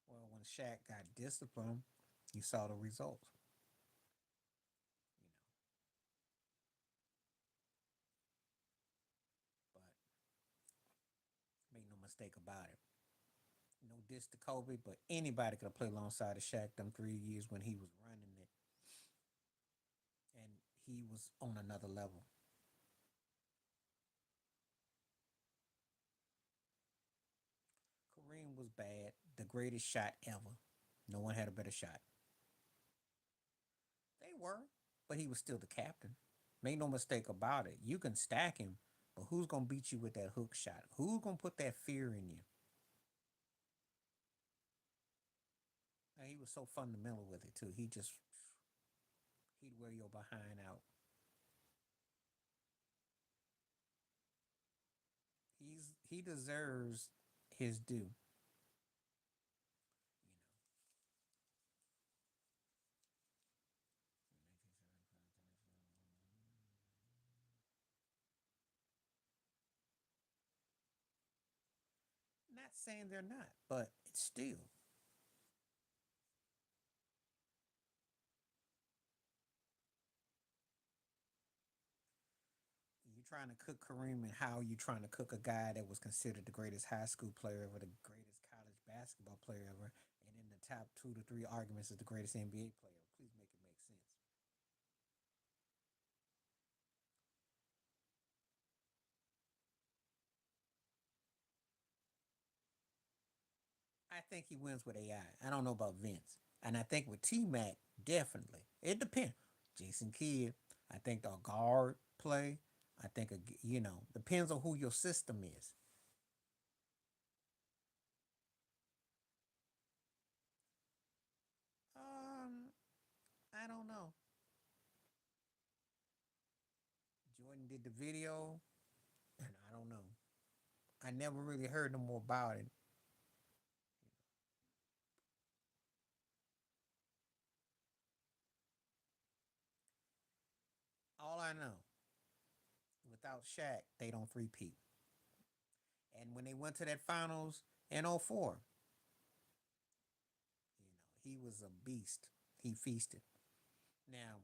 Well, when Shaq got disciplined, you saw the results. But make no mistake about it. No diss to Kobe, but anybody could have played alongside of Shaq them 3 years when he was running it, and he was on another level. Kareem was bad, the greatest shot ever. No one had a better shot. They were, but he was still the captain. Make no mistake about it. You can stack him, but who's gonna beat you with that hook shot? Who's gonna put that fear in you? And he was so fundamental with it too. He'd wear your behind out. He deserves his due. Not saying they're not, but it's still trying to cook Kareem and how you trying to cook a guy that was considered the greatest high school player ever, the greatest college basketball player ever, and in the top 2 to 3 arguments is the greatest NBA player. Please make it make sense. I think he wins with AI. I don't know about Vince. And I think with T Mac, definitely. It depends. Jason Kidd, I think the guard play. I think, depends on who your system is. Um, I don't know. Jordan did the video, and I don't know. I never really heard no more about it. All I know, without Shaq, they don't three-peat. And when they went to that finals in '04, he was a beast. He feasted. Now,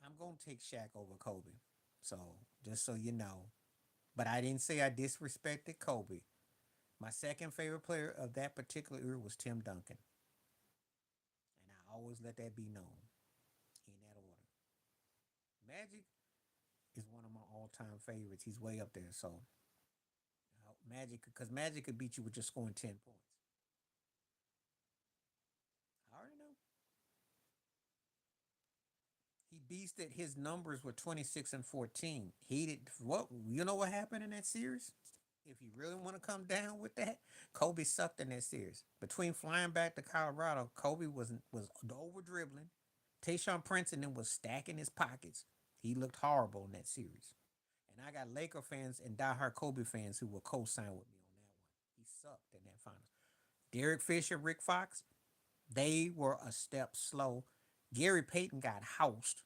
I'm gonna take Shaq over Kobe. So just so you know. But I didn't say I disrespected Kobe. My second favorite player of that particular era was Tim Duncan. And I always let that be known in that order. Magic is one of my all-time favorites. He's way up there. So Magic, because Magic could beat you with just scoring 10 points. I already know. He beasted. His numbers were 26 and 14. He did what? You know what happened in that series? If you really want to come down with that, Kobe sucked in that series. Between flying back to Colorado, Kobe was over dribbling. Tayshaun Prince and then was stacking his pockets. He looked horrible in that series. And I got Laker fans and diehard Kobe fans who will co-sign with me on that one. He sucked in that finals. Derek Fisher, Rick Fox, they were a step slow. Gary Payton got housed.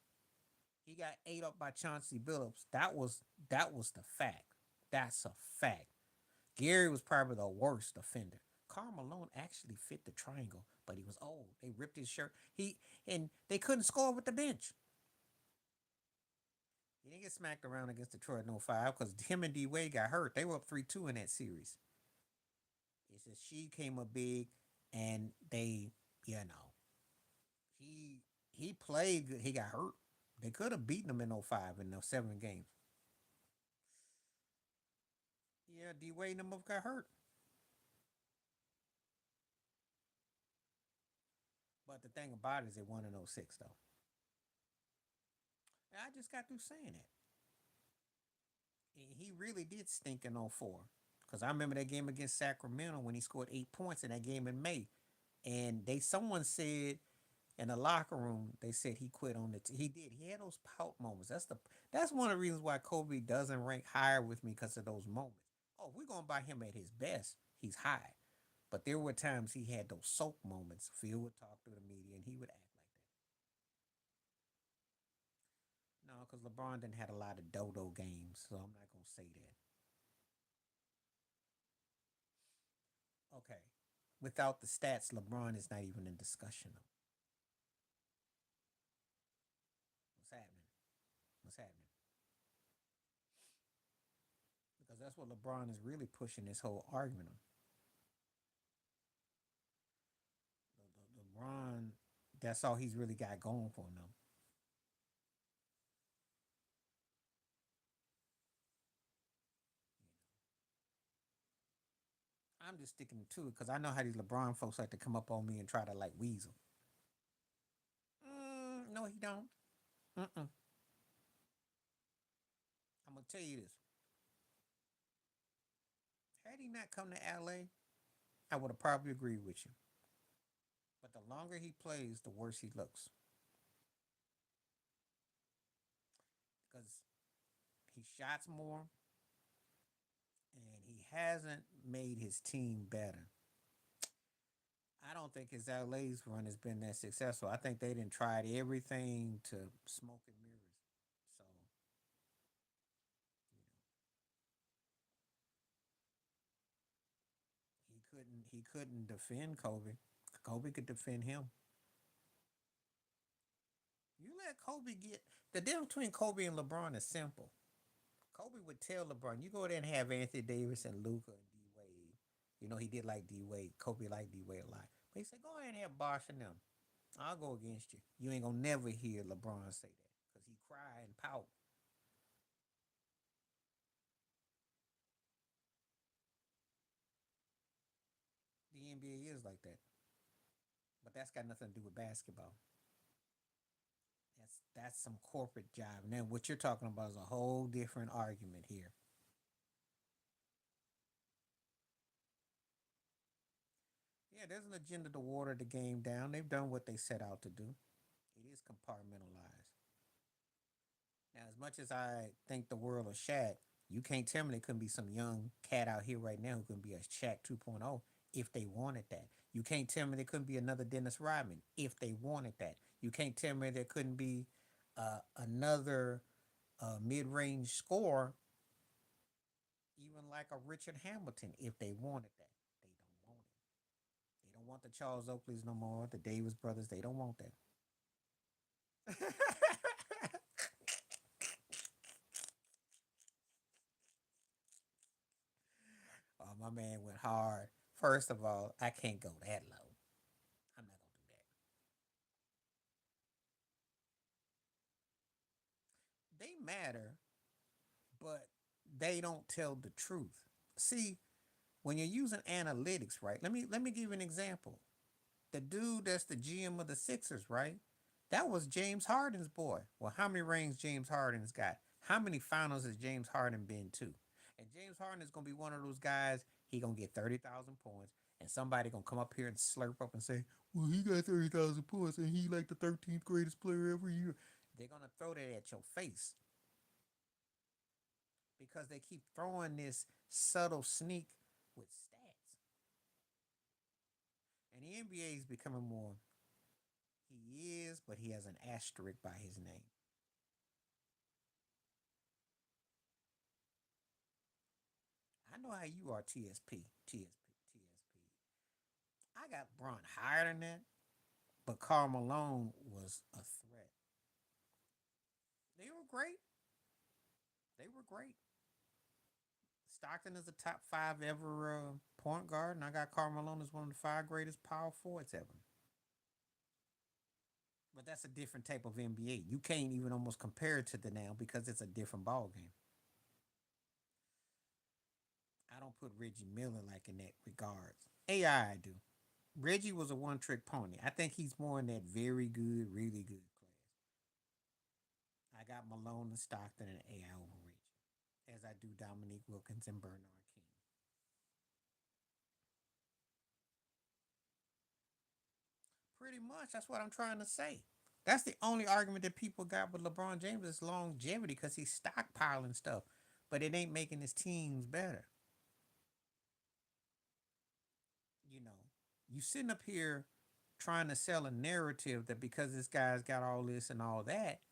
He got ate up by Chauncey Billups. That was the fact. That's a fact. Gary was probably the worst offender. Karl Malone actually fit the triangle, but he was old. They ripped his shirt. And they couldn't score with the bench. He didn't get smacked around against Detroit in '05 because him and D Wade got hurt. They were up 3-2 in that series. It's just she came up big and you know, he he played good. He got hurt. They could have beaten him in '05 in those 7 games. Yeah, D Wade and them both got hurt. But the thing about it is they won in '06 though. And I just got through saying that. He really did stink in '04. Because I remember that game against Sacramento when he scored 8 points in that game in May. And someone said in the locker room, they said he quit on the he did. He had those pout moments. That's one of the reasons why Kobe doesn't rank higher with me because of those moments. Oh, if we're gonna buy him at his best, he's high. But there were times he had those soap moments. Phil would talk to the media and he would act like that. No, because LeBron didn't had a lot of dodo games, so I'm not gonna say that. Okay. Without the stats, LeBron is not even in discussion. What's happening? What's happening? Because that's what LeBron is really pushing this whole argument on. LeBron, that's all he's really got going for him now. I'm just sticking to it because I know how these LeBron folks like to come up on me and try to like weasel. No, he don't. Mm-mm. I'm gonna tell you this: had he not come to LA, I would have probably agreed with you. But the longer he plays, the worse he looks because he shots more and he hasn't made his team better. I don't think his LA's run has been that successful. I think they didn't tried everything to smoke and mirrors. So he couldn't defend Kobe. Kobe could defend him. You let Kobe get the difference between Kobe and LeBron is simple. Kobe would tell LeBron, "You go there and have Anthony Davis and Luca and D Wade." You know he did like D Wade. Kobe liked D Wade a lot, but he said, "Go ahead and have Bosh and them. I'll go against you." You ain't gonna never hear LeBron say that because he cry and pout. The NBA is like that, but that's got nothing to do with basketball. That's some corporate job. Now what you're talking about is a whole different argument here. Yeah, there's an agenda to water the game down. They've done what they set out to do. It is compartmentalized. Now, as much as I think the world of Shaq, you can't tell me there couldn't be some young cat out here right now who can be a Shaq 2.0 if they wanted that. You can't tell me there couldn't be another Dennis Rodman if they wanted that. You can't tell me there couldn't be another mid-range scorer, even like a Richard Hamilton, if they wanted that. They don't want it. They don't want the Charles Oakleys no more, the Davis brothers. They don't want that. Oh, my man went hard. First of all, I can't go that low. I'm not gonna do that. They matter, but they don't tell the truth. See, when you're using analytics, right? Let me give you an example. The dude that's the GM of the Sixers, right? That was James Harden's boy. Well, how many rings James Harden's got? How many finals has James Harden been to? And James Harden is gonna be one of those guys. He gonna get 30,000 points, and somebody gonna come up here and slurp up and say, "Well, he got 30,000 points, and he like the 13th greatest player every year." They're gonna throw that at your face because they keep throwing this subtle sneak with stats, and the NBA is becoming more. He is, but he has an asterisk by his name. I know how you are, TSP, TSP, TSP. I got Braun higher than that, but Karl Malone was a threat. They were great. They were great. Stockton is a top five ever point guard, and I got Karl Malone as one of the five greatest power forwards ever. But that's a different type of NBA. You can't even almost compare it to the now because it's a different ball game. I don't put Reggie Miller like in that regards. AI I do. Reggie was a one trick pony. I think he's more in that very good, really good class. I got Malone and Stockton and AI over Reggie, as I do Dominique Wilkins and Bernard King. Pretty much, that's what I'm trying to say. That's the only argument that people got with LeBron James is longevity because he's stockpiling stuff, but it ain't making his teams better. You know, you sitting up here trying to sell a narrative that because this guy's got all this and all that,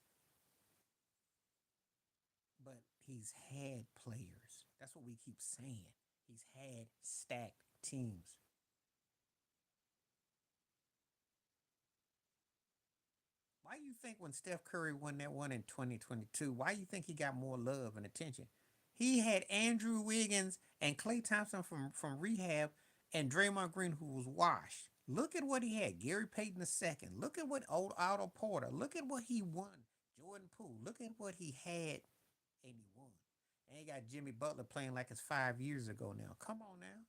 but he's had players. That's what we keep saying. He's had stacked teams. Why you think when Steph Curry won that one in 2022, why you think he got more love and attention? He had Andrew Wiggins and Klay Thompson from rehab and Draymond Green who was washed. Look at what he had. Gary Payton II. Look at what old Otto Porter. Look at what he won. Jordan Poole. Look at what he had and he won. And he got Jimmy Butler playing like it's 5 years ago now. Come on now.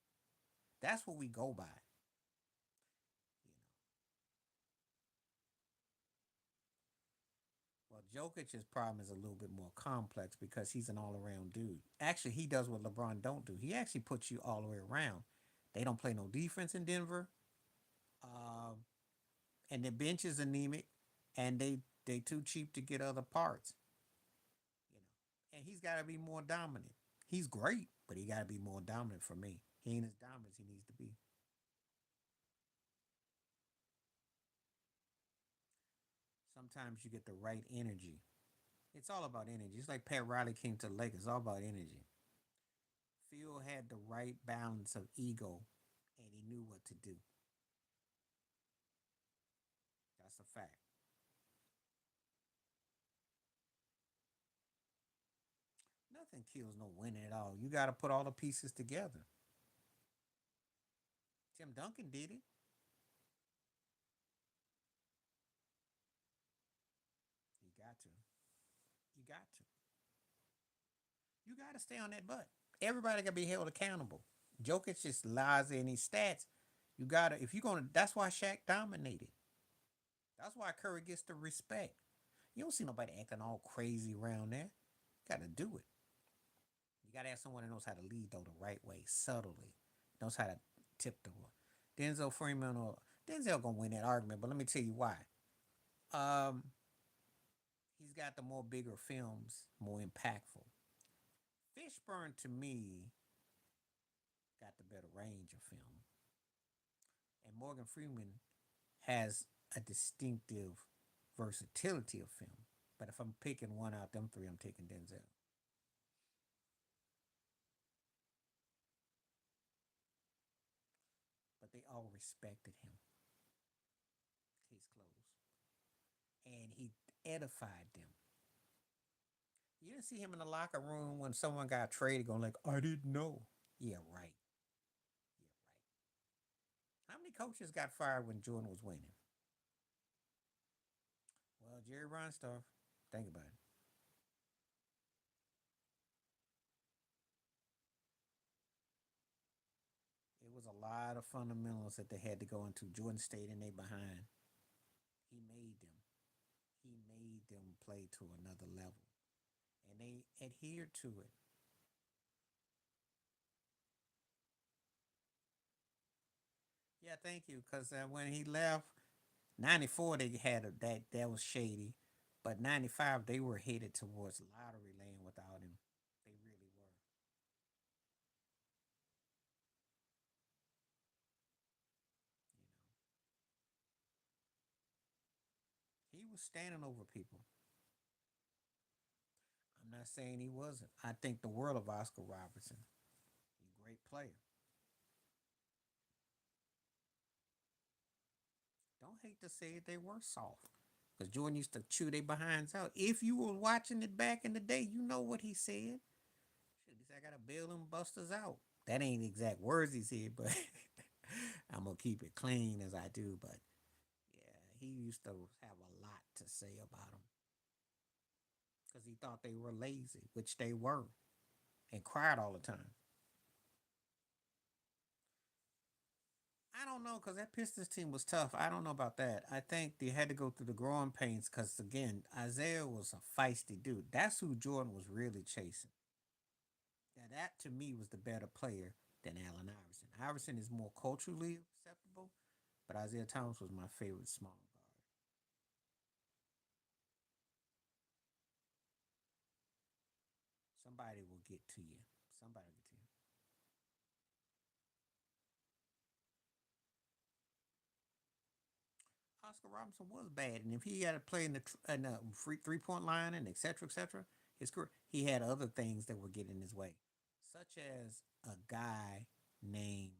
That's what we go by. You know. Well, Jokic's problem is a little bit more complex because he's an all-around dude. Actually, he does what LeBron don't do. He actually puts you all the way around. They don't play no defense in Denver, um, and the bench is anemic, and they too cheap to get other parts. You know, and he's got to be more dominant. He's great, but he got to be more dominant for me. He ain't as dominant as he needs to be. Sometimes you get the right energy. It's all about energy. It's like Pat Riley came to the Lakers. It's all about energy. Phil had the right balance of ego and he knew what to do. That's a fact. Nothing kills no winning at all. You got to put all the pieces together. Tim Duncan did it. You got to. You got to. You got to stay on that butt. Everybody got to be held accountable. Jokic just lies in his stats. You got to, if you're going to, that's why Shaq dominated. That's why Curry gets the respect. You don't see nobody acting all crazy around there. You got to do it. You got to have someone that knows how to lead, though, the right way, subtly. Knows how to tip the ball. Denzel Freeman or Denzel going to win that argument, but let me tell you why. Um, he's got the more bigger films, more impactful. Fishburne, to me, got the better range of film. And Morgan Freeman has a distinctive versatility of film. But if I'm picking one out them three, I'm taking Denzel. But they all respected him. Case closed. And he edified them. You didn't see him in the locker room when someone got traded going like, I didn't know. Yeah, right. Yeah, right. How many coaches got fired when Jordan was winning? Well, Jerry Reinsdorf. Think about it. It was a lot of fundamentals that they had to go into. Jordan stayed in they behind. He made them. He made them play to another level. And they adhered to it. Yeah, thank you. Because when he left, 94 they had that was shady. But 95 they were headed towards lottery land without him. They really were. You know, he was standing over people. I'm not saying he wasn't. I think the world of Oscar Robertson. He's a great player. Don't hate to say it, they were soft. Because Jordan used to chew their behinds out. If you were watching it back in the day, you know what he said. Shit, he said, I gotta bail them busters out. That ain't exact words he said, but I'm gonna keep it clean as I do. But yeah, he used to have a lot to say about them because he thought they were lazy, which they were, and cried all the time. I don't know because that Pistons team was tough. I don't know about that. I think they had to go through the growing pains because again, Isaiah was a feisty dude. That's who Jordan was really chasing. Now that to me was the better player than Allen Iverson. Iverson is more culturally acceptable, but Isaiah Thomas was my favorite small guard. Somebody will get to you. Somebody will get to you. Oscar Robinson was bad, and if he had to play in the free 3 point line and etc., his career, he had other things that were getting in his way, such as a guy named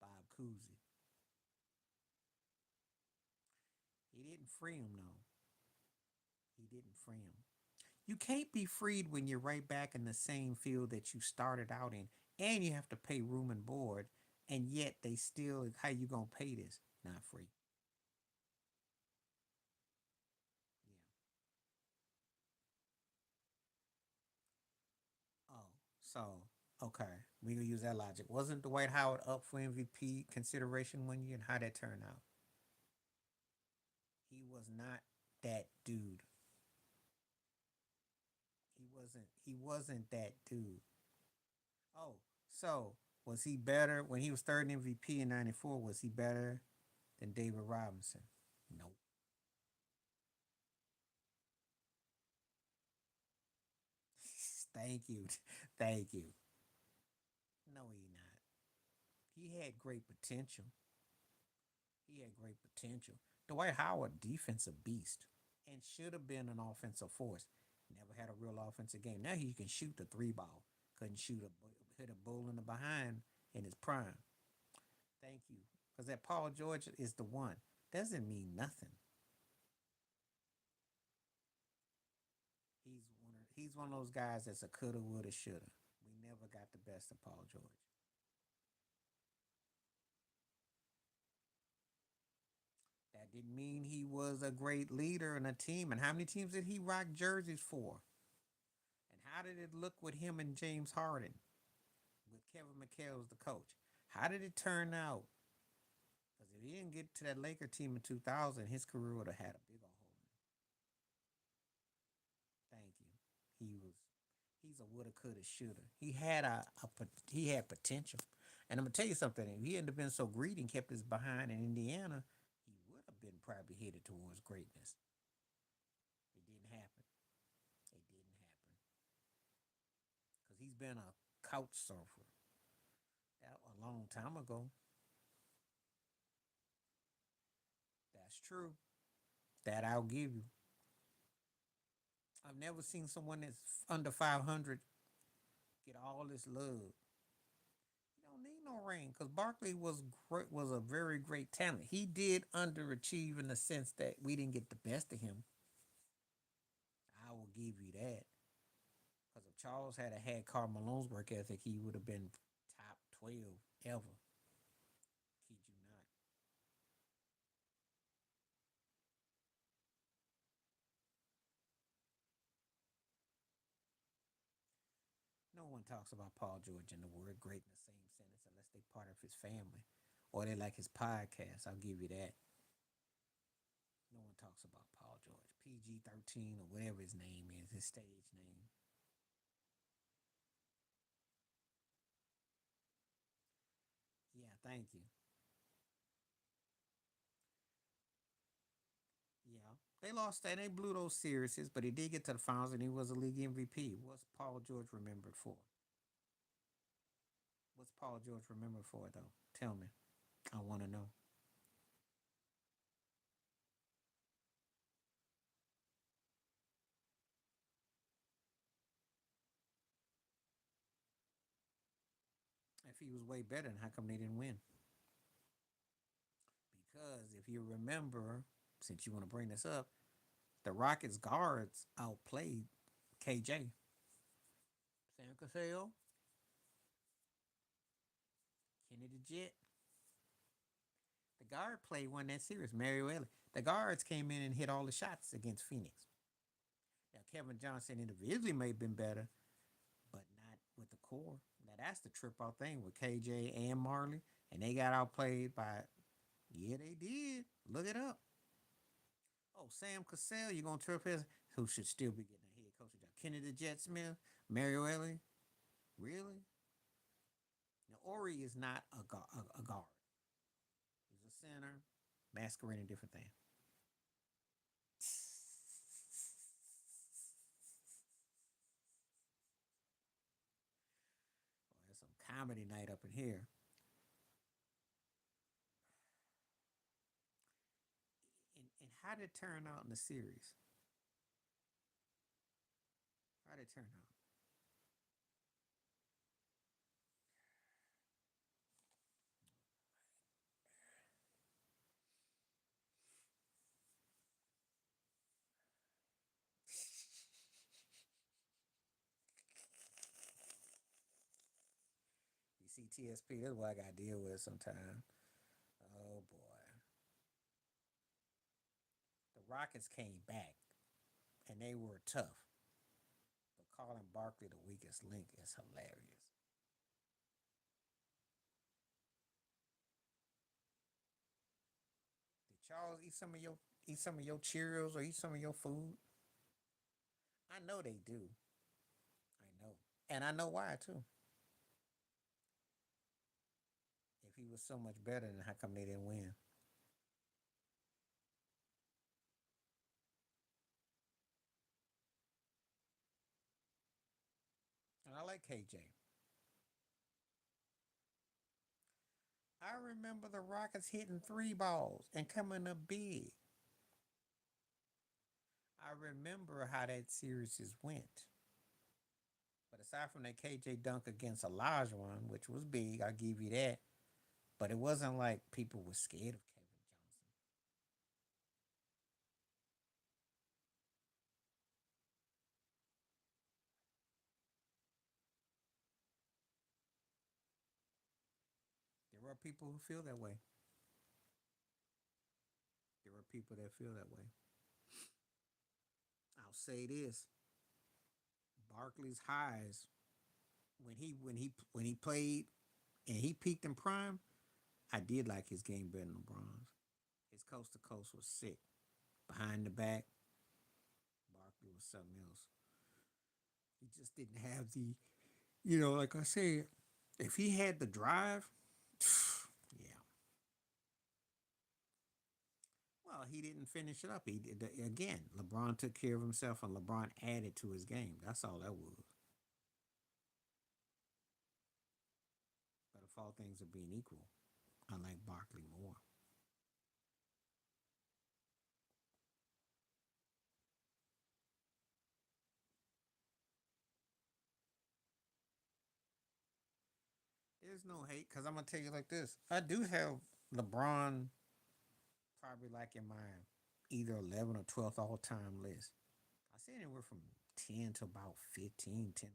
Bob Cousy. He didn't free him, though. He didn't free him. You can't be freed when you're right back in the same field that you started out in, and you have to pay room and board, and yet they still, how you gonna pay this? Not free. Yeah. Oh, so okay, we gonna use that logic. Wasn't Dwight Howard up for MVP consideration one year, and how that turned out? He was not that dude. He wasn't. He wasn't that dude. Oh, so was he better when he was third MVP in '94? Was he better than David Robinson? Nope. Thank you, thank you. No, he not. He had great potential. He had great potential. Dwight Howard, defensive beast, and should have been an offensive force. Never had a real offensive game. Now he can shoot the three ball. Couldn't hit a bull in the behind in his prime. Thank you, because that Paul George is the one. Doesn't mean nothing. He's one of those guys that's a coulda, woulda, shoulda. We never got the best of Paul George. That didn't mean he was a great leader in a team. And how many teams did he rock jerseys for? And how did it look with him and James Harden, with Kevin McHale as the coach? How did it turn out? Because if he didn't get to that Laker team in 2000, his career would have had a big old hole. Thank you. He's a woulda, coulda, shoulda. He had potential. And I'm gonna tell you something. If he hadn't been so greedy and kept his behind in Indiana, he would have been probably headed towards greatness. It didn't happen. It didn't happen because he's been a couch surfer a long time ago. That's true. That I'll give you. I've never seen someone that's under 500 get all this love. You don't need no ring because Barkley was great, was a very great talent. He did underachieve in the sense that we didn't get the best of him. I will give you that. Because if Charles had Karl Malone's work ethic, he would have been top 12 ever. Kid you not. No one talks about Paul George and the word great in the same sentence unless they part of his family or they like his podcast. I'll give you that. No one talks about Paul George. PG-13 or whatever his name is, his stage name. Yeah, thank you. Yeah. They lost that. They blew those series, but he did get to the finals and he was a league MVP. What's Paul George remembered for? What's Paul George remembered for, though? Tell me. I want to know. If he was way better, then how come they didn't win? Because if you remember, since you want to bring this up, the Rockets guards outplayed KJ. Sam Cassell, Kenny the Jet. The guard play won that series. Mario Ellie. The guards came in and hit all the shots against Phoenix. Now Kevin Johnson individually may have been better, but not with the core. Now that's the trip out thing with KJ and Marley, and they got outplayed by. Yeah, they did. Look it up. Oh, Sam Cassell, you gonna trip his? Who should still be getting a head coaching job? Kenny the Jet Smith, Mario Ellie. Really? Now Ori is not a guard. He's a center, masquerading different thing. Oh, there's some comedy night up in here. And how did it turn out in the series? How did it turn out? You see TSP, that's what I got to deal with sometimes. Oh boy. The Rockets came back and they were tough. But calling Barkley the weakest link is hilarious. Did Charles eat some of your Cheerios or eat some of your food? I know they do. I know. And I know why too. If he was so much better, then how come they didn't win? And I like KJ. I remember the Rockets hitting three balls and coming up big. I remember how that series went. But aside from that KJ dunk against Olajuwon, which was big, I'll give you that. But it wasn't like people were scared of Kevin Johnson. There are people who feel that way. There are people that feel that way. I'll say this: Barkley's highs when he played and he peaked in prime. I did like his game better than LeBron's. His coast to coast was sick. Behind the back, Barkley was something else. He just didn't have the, like I said, if he had the drive, yeah. Well, he didn't finish it up. He did again. LeBron took care of himself, and LeBron added to his game. That's all that was. But if all things are being equal, I like Barkley more. There's no hate because I'm gonna tell you like this. I do have LeBron probably like in my either 11 or 12th all time list. I say anywhere from 10 to about 15, 10, 14.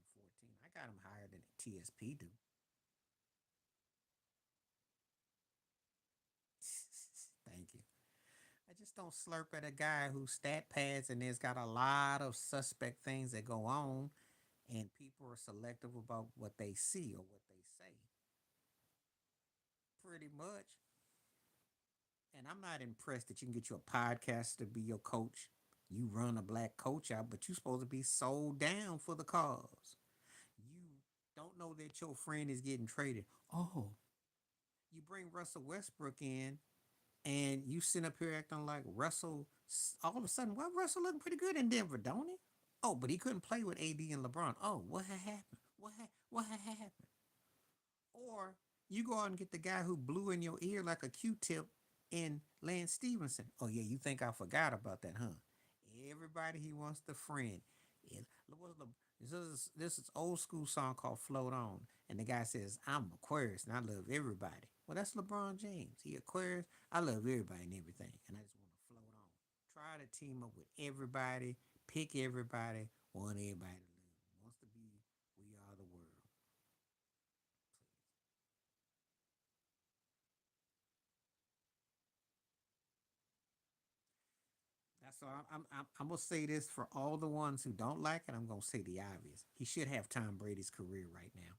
I got him higher than TSP do. Thank you. I just don't slurp at a guy who stat pads and there's got a lot of suspect things that go on, and people are selective about what they see or what they say. Pretty much. And I'm not impressed that you can get you a podcast to be your coach. You run a black coach out, but you're supposed to be sold down for the cause. You don't know that your friend is getting traded. Oh, you bring Russell Westbrook in and you sit up here acting like Russell. All of a sudden, well, Russell looking pretty good in Denver, don't he? Oh, but he couldn't play with AD and LeBron. Oh, what had happened? What had happened? Or you go out and get the guy who blew in your ear like a Q-tip in Lance Stevenson. Oh yeah, you think I forgot about that, huh? Everybody he wants to friend. Yeah, this is old school song called "Float On," and the guy says, "I'm Aquarius and I love everybody." Well, that's LeBron James. He Aquarius. I love everybody and everything, and I just want to float on. Try to team up with everybody, pick everybody, want everybody to live. Wants to be, we are the world. That's all. I'm gonna say this for all the ones who don't like it. I'm gonna say the obvious. He should have Tom Brady's career right now.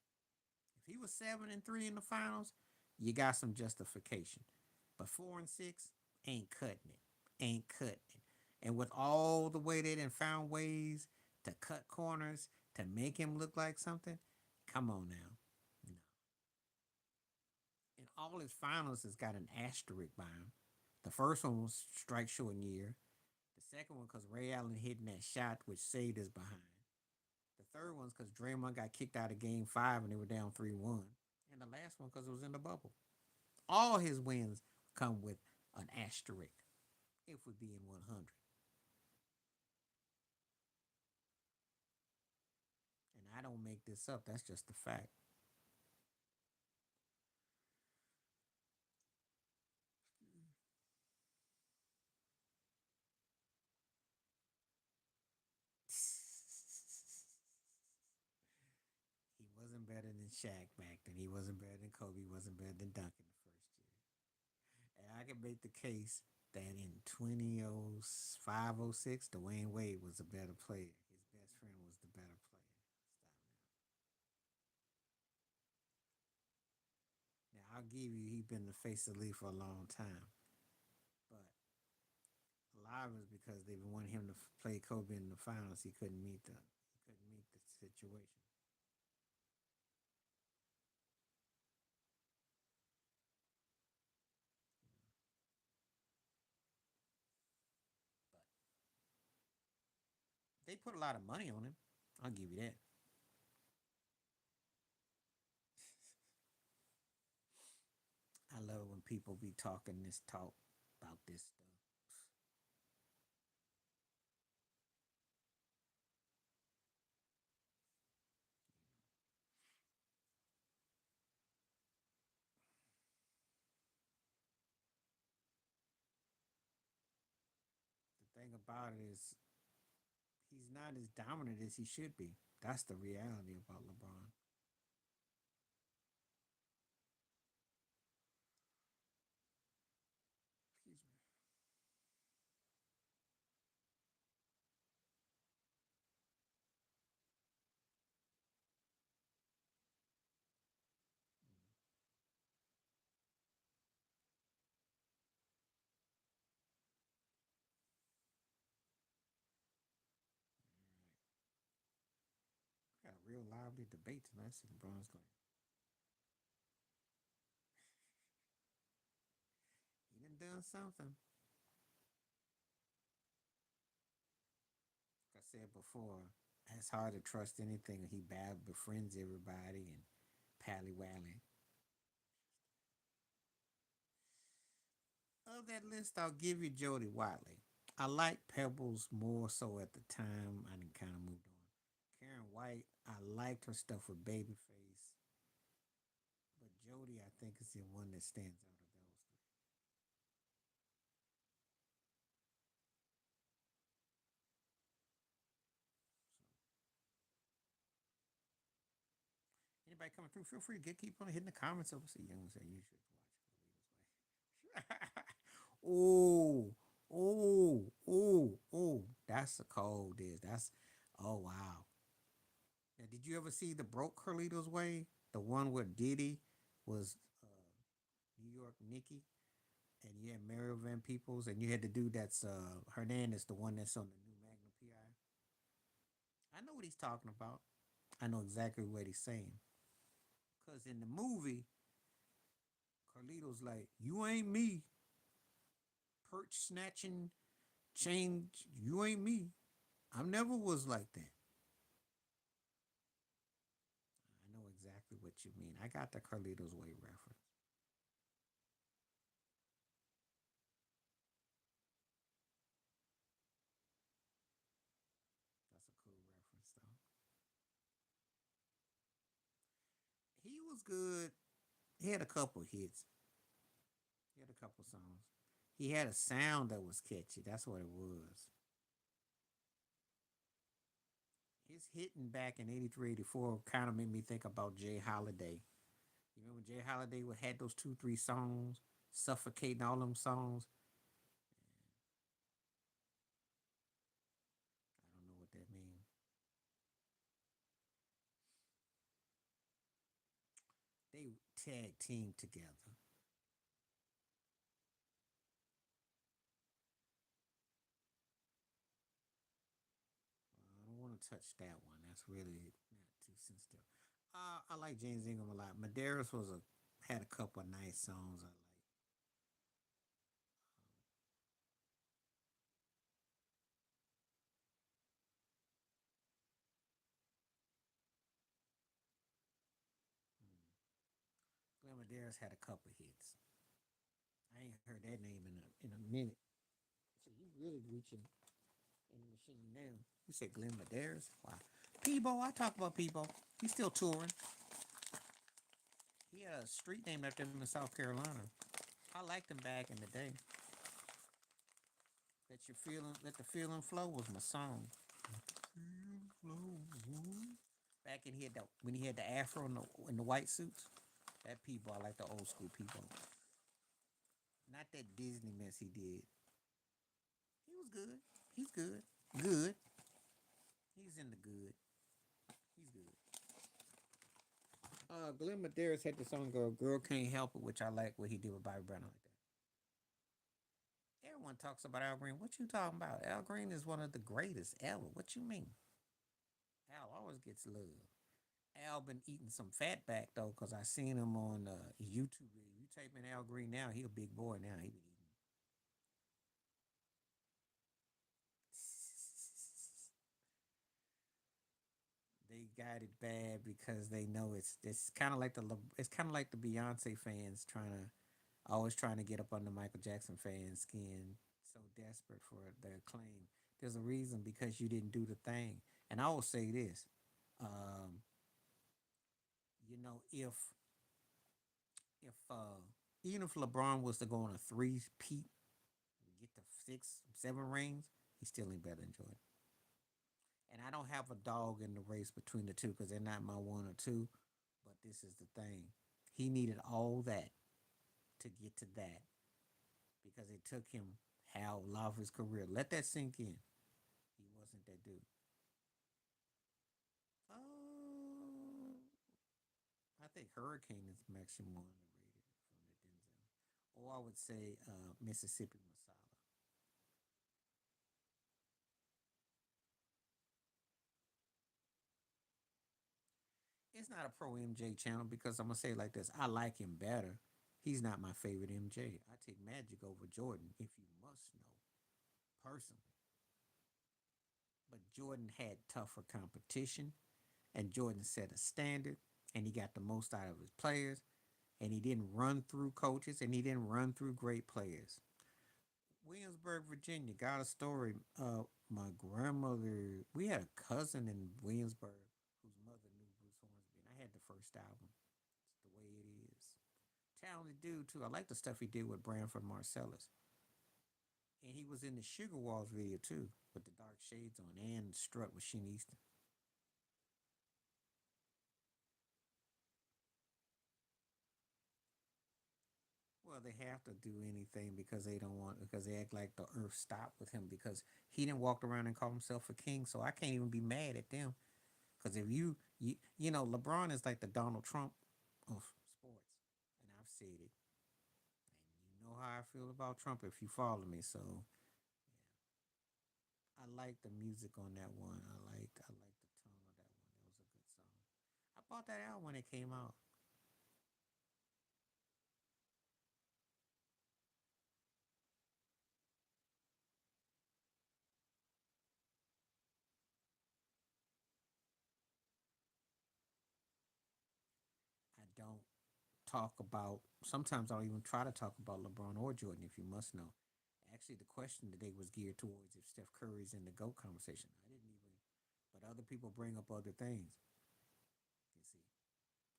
If he was 7-3 in the finals, you got some justification. But 4-6 ain't cutting it. Ain't cutting it. And with all the way they done found ways to cut corners to make him look like something, come on now. No. And all his finals has got an asterisk by him. The first one was strike short year. The second one because Ray Allen hitting that shot which saved his behind. The third one's because Draymond got kicked out of game five and they were down 3-1. And the last one because it was in the bubble. All his wins come with an asterisk if we be in 100. And I don't make this up, that's just the fact. He wasn't better than Shaq back then. He wasn't better than Kobe. He wasn't better than Duncan the first year. And I can make the case that in 2005, 06, Dwayne Wade was a better player. His best friend was the better player. Now, I'll give you, he's been the face of the league for a long time. But a lot of it is because they wanted him to play Kobe in the finals. He couldn't meet the situation. But they put a lot of money on him. I'll give you that. I love when people be talking this talk about this stuff. The thing about it is he's not as dominant as he should be. That's the reality about LeBron. real lively debate tonight. I see LeBron's going. He done something. Like I said before, it's hard to trust anything. He bad befriends everybody and pally wally. Of that list, I'll give you Jody Watley. I like Pebbles more so at the time. I didn't kind of moved on. Karen White, I liked her stuff with Babyface, but Jody, I think, is the one that stands out of those three. So, anybody coming through, feel free to keep on hitting the comments over. See, young say you should watch Carlito's Way. Oh, oh, that's a cold dish. That's oh wow. Now, did you ever see the broke Carlito's Way? The one where Diddy was New York Nikki, and you had Mario Van Peebles, and you had the dude that's Hernandez, the one that's on the new Magnum PI. I know what he's talking about. I know exactly what he's saying. Cause in the movie, Carlito's like, "You ain't me, perch snatching, chain. You ain't me. I never was like that." I know exactly what you mean. I got the Carlito's Way reference. That's a cool reference, though. He was good. He had a couple hits. He had a couple songs. He had a sound that was catchy. That's what it was. His hitting back in 83, 84 kind of made me think about Jay Holiday. You remember Jay Holiday had those two, three songs, suffocating all them songs? I don't know what that means. They tag team together. I don't want to touch that one. That's really not too sensitive. I like James Ingram a lot. Medeiros had a couple of nice songs I like. Glenn Medeiros had a couple of hits. I ain't heard that name in a minute. So you really reaching in the machine now. You said Glenn Medeiros? Wow. Peebo, I talk about Peebo. He's still touring. He had a street named after him in South Carolina. I liked him back in the day. Let the feeling flow was my song. Back in he had when he had the afro and the white suits. That Peebo, I like the old school Peebo. Not that Disney mess he did. He was good. He's good. Good. He's in the good. He's good. Glenn Medeiros had the song Girl Can't Help It," which I like what he did with Bobby Brown. I like that. Everyone talks about Al Green. What you talking about? Al Green is one of the greatest ever. What you mean? Al always gets love. Al been eating some fat back though, cause I seen him on YouTube. You type in Al Green now, he a big boy now. He been eating. They got it bad because they know it's kind of like it's kind of like the Beyonce fans always trying to get up under Michael Jackson fans' skin, so desperate for their acclaim. There's a reason because you didn't do the thing. And I will say this, um, if even if LeBron was to go on a three peat, get the six, seven rings, he still ain't better than Jordan. And I don't have a dog in the race between the two because they're not my one or two. But this is the thing. He needed all that to get to that because it took him how a lot of his career. Let that sink in. He wasn't that dude. Oh, I think Hurricane is maximum underrated from the Denzel. Or I would say Mississippi Masala. It's not a pro MJ channel because I'm gonna say it like this. I like him better. He's not my favorite MJ. I take Magic over Jordan, if you must know, personally. But Jordan had tougher competition, and Jordan set a standard, and he got the most out of his players, and he didn't run through coaches, and he didn't run through great players. Williamsburg, Virginia, got a story. My grandmother, we had a cousin in Williamsburg whose mother knew Bruce Hornsby, and I had the first album. It's the way it is. Talented dude too. I like the stuff he did with Branford Marcellus, and he was in the Sugar Walls video too, with the dark shades on and strut with Sheen Easton. Well, they have to do anything because they don't want because they act like the earth stopped with him because he didn't walk around and call himself a king. So I can't even be mad at them because if you know LeBron is like the Donald Trump of sports, and I've said it, and you know how I feel about Trump if you follow me. So yeah, I like the music on that one. I like the tone of that one. That was a good song. I bought that out when it came out. I don't talk about. Sometimes I don't even try to talk about LeBron or Jordan. If you must know, actually, the question today was geared towards if Steph Curry's in the GOAT conversation. I didn't even, but other people bring up other things. You see,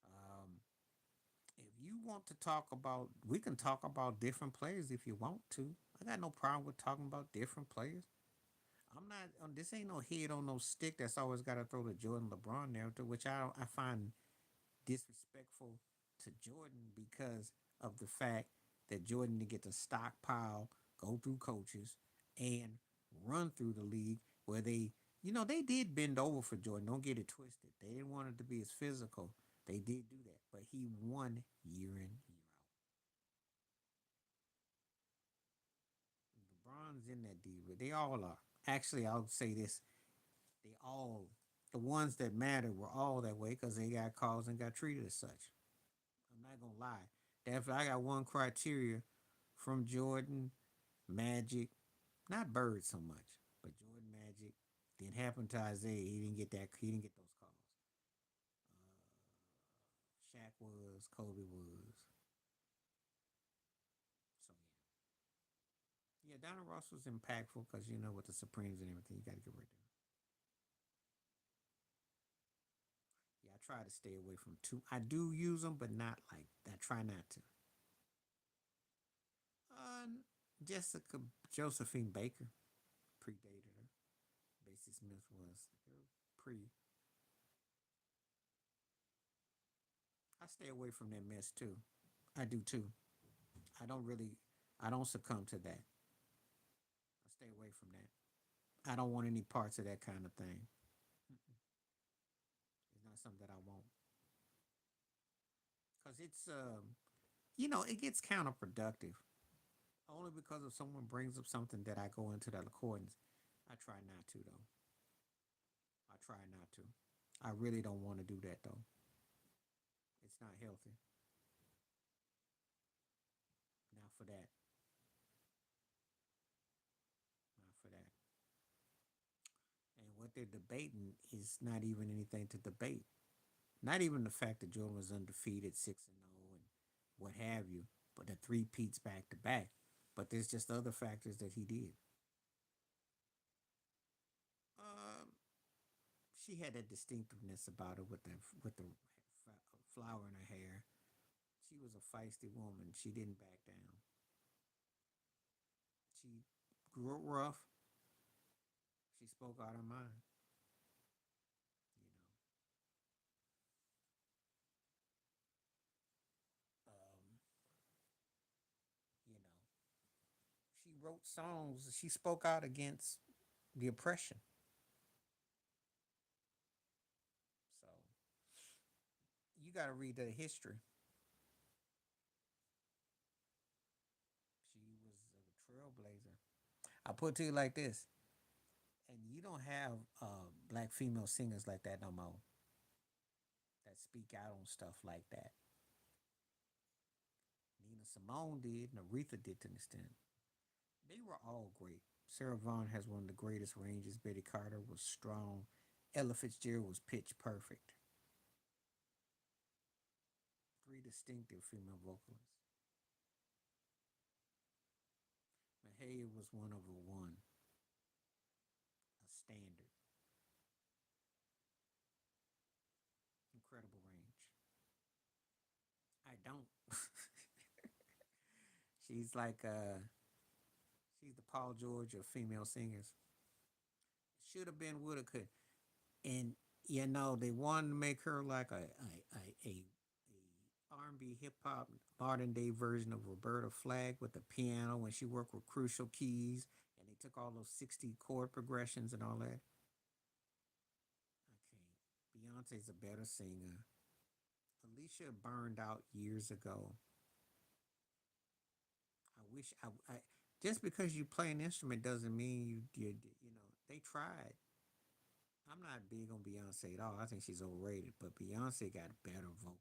um, if you want to talk about, we can talk about different players if you want to. I got no problem with talking about different players. I'm not. This ain't no head on no stick. That's always got to throw the Jordan LeBron narrative, which I find disrespectful to Jordan because of the fact that Jordan didn't get to stockpile, go through coaches, and run through the league where they did bend over for Jordan. Don't get it twisted. They didn't want it to be as physical. They did do that, but he won year in, year out. LeBron's in that deal. They all are. Actually, I'll say this: they all, the ones that matter, were all that way because they got calls and got treated as such. I'm not gonna lie. If I got one criteria from Jordan, Magic, not Bird so much, but Jordan Magic, didn't happen to Isaiah. He didn't get that. He didn't get those calls. Shaq was, Kobe was. So yeah, Donald Ross was impactful because with the Supremes and everything, you got to get rid of him. Yeah, I try to stay away from two. I do use them, but not like I try not to. Uh, Jessica Josephine Baker predated her. Bessie Smith was pre. I stay away from that mess too. I do too. I don't really. I don't succumb to that. I stay away from that. I don't want any parts of that kind of thing. It's not something that I want because it gets counterproductive. Only because if someone brings up something that I go into that accordance, I try not to though. I try not to. I really don't want to do that though. It's not healthy. Not for that. Not for that. And what they're debating is not even anything to debate. Not even the fact that Jordan was undefeated, 6-0, and what have you, but the three peats back to back. But there's just other factors that he did. Um, she had a distinctiveness about her with the flower in her hair. She was a feisty woman. She didn't back down. She grew up rough. She spoke out her mind. You know, she wrote songs. She spoke out against the oppression. So you got to read the history. She was a trailblazer. I put it to you like this, and you don't have black female singers like that no more. that speak out on stuff like that. Nina Simone did, and Aretha did to an extent. They were all great. Sarah Vaughan has one of the greatest ranges. Betty Carter was strong. Ella Fitzgerald was pitch perfect. Three distinctive female vocalists. Mahalia was one of a one, a standard. Incredible range. I don't. she's like she's the Paul George of female singers. Should have been, woulda, could. And they wanted to make her like a R&B hip hop modern day version of Roberta Flack with the piano when she worked with crucial keys, and they took all those 60 chord progressions and all that. I can't. Beyonce's a better singer. Alicia burned out years ago. I wish I just because you play an instrument doesn't mean they tried. I'm not big on Beyonce at all. I think she's overrated, but Beyonce got better vocals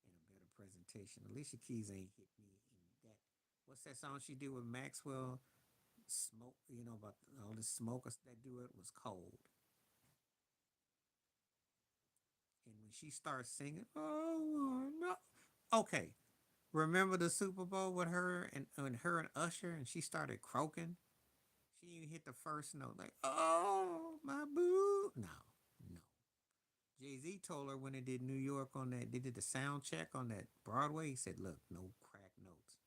and a better presentation. Alicia Keys ain't hit me in that. What's that song she did with Maxwell? Smoke, about all the smokers that do it was cold. And when she starts singing, oh no, okay. Remember the Super Bowl with her and Usher, and she started croaking. She even hit the first note like, "Oh my boo." No, no. Jay Z told her when they did New York on that, they did the sound check on that Broadway. He said, "Look, no crack notes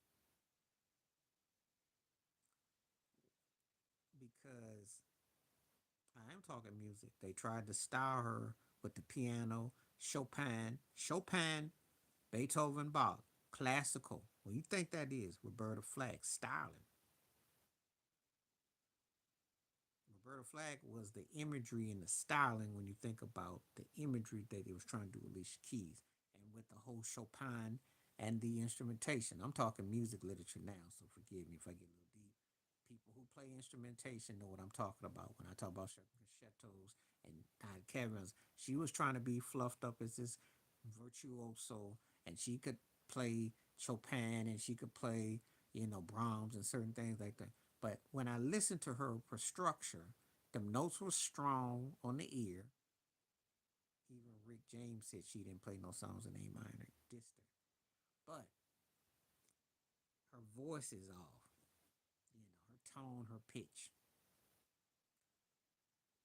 because I am talking music." They tried to style her with the piano, Chopin, Beethoven, Bach, classical. What do you think that is? Roberta Flack styling. Roberta Flack was the imagery and the styling when you think about the imagery that they was trying to do with Alicia Keys and with the whole Chopin and the instrumentation. I'm talking music literature now, so forgive me if I get a little deep. People who play instrumentation know what I'm talking about when I talk about chateaus and Kevin's. She was trying to be fluffed up as this virtuoso, and she could play Chopin and she could play, Brahms and certain things like that. But when I listened to her per structure, the notes were strong on the ear. Even Rick James said she didn't play no songs in A minor. Dissed her. But her voice is off. Her tone, her pitch.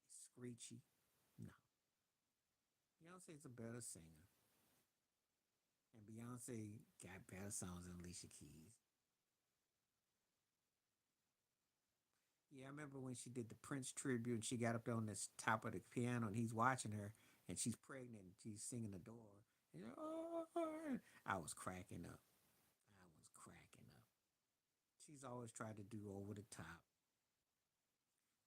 It's screechy. No. Beyonce's a better singer. And Beyonce got better songs than Alicia Keys. Yeah, I remember when she did the Prince tribute and she got up there on this top of the piano and he's watching her and she's pregnant and she's singing the door. And, I was cracking up. I was cracking up. She's always tried to do over the top.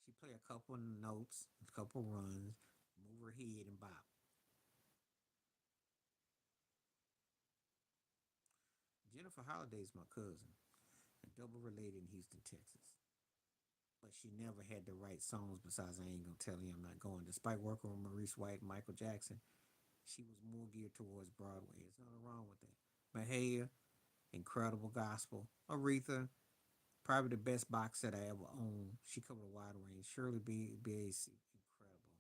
She play a couple of notes, a couple runs, move her head and bop. Jennifer Holliday's my cousin, a double related in Houston, Texas. But she never had the right songs besides I Ain't Gonna Tell You I'm Not Going. Despite working with Maurice White and Michael Jackson, she was more geared towards Broadway. There's nothing wrong with that. Mahalia, incredible gospel. Aretha, probably the best box set I ever owned. She covered a wide range. Shirley Bassey, incredible.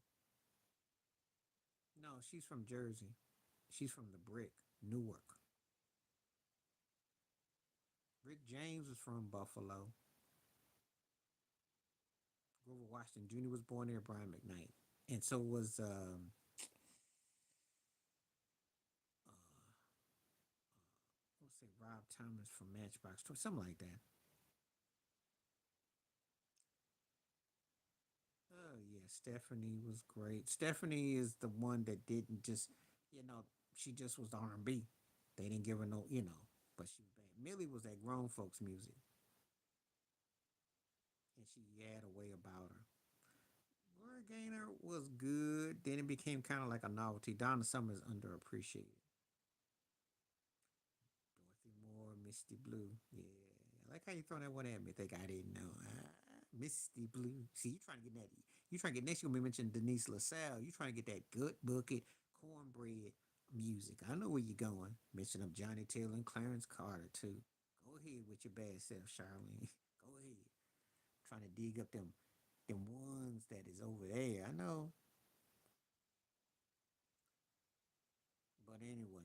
No, she's from Jersey. She's from the Brick, Newark. Rick James was from Buffalo. Grover Washington Jr. was born there. Brian McKnight, and so was let's say Rob Thomas from Matchbox, something like that. Oh yeah, Stephanie was great. Stephanie is the one that didn't just, you know, she just was R&B. They didn't give her no, but she was bad. Millie was that grown folks music, and she had a way about her. Gloria Gaynor was good. Then it became kind of like a novelty. Donna Summer is underappreciated. Dorothy Moore, Misty Blue. Yeah, I like how you throw that one at me. Think I didn't know. Misty Blue. See, you trying to get that. You trying to get next. You gonna be mentioning Denise LaSalle. You trying to get that good bucket cornbread music. I know where you're going. Mention of Johnny Taylor and Clarence Carter too. Go ahead with your bad self, Charlene. Go ahead. Trying to dig up them ones that is over there. I know. But anyway,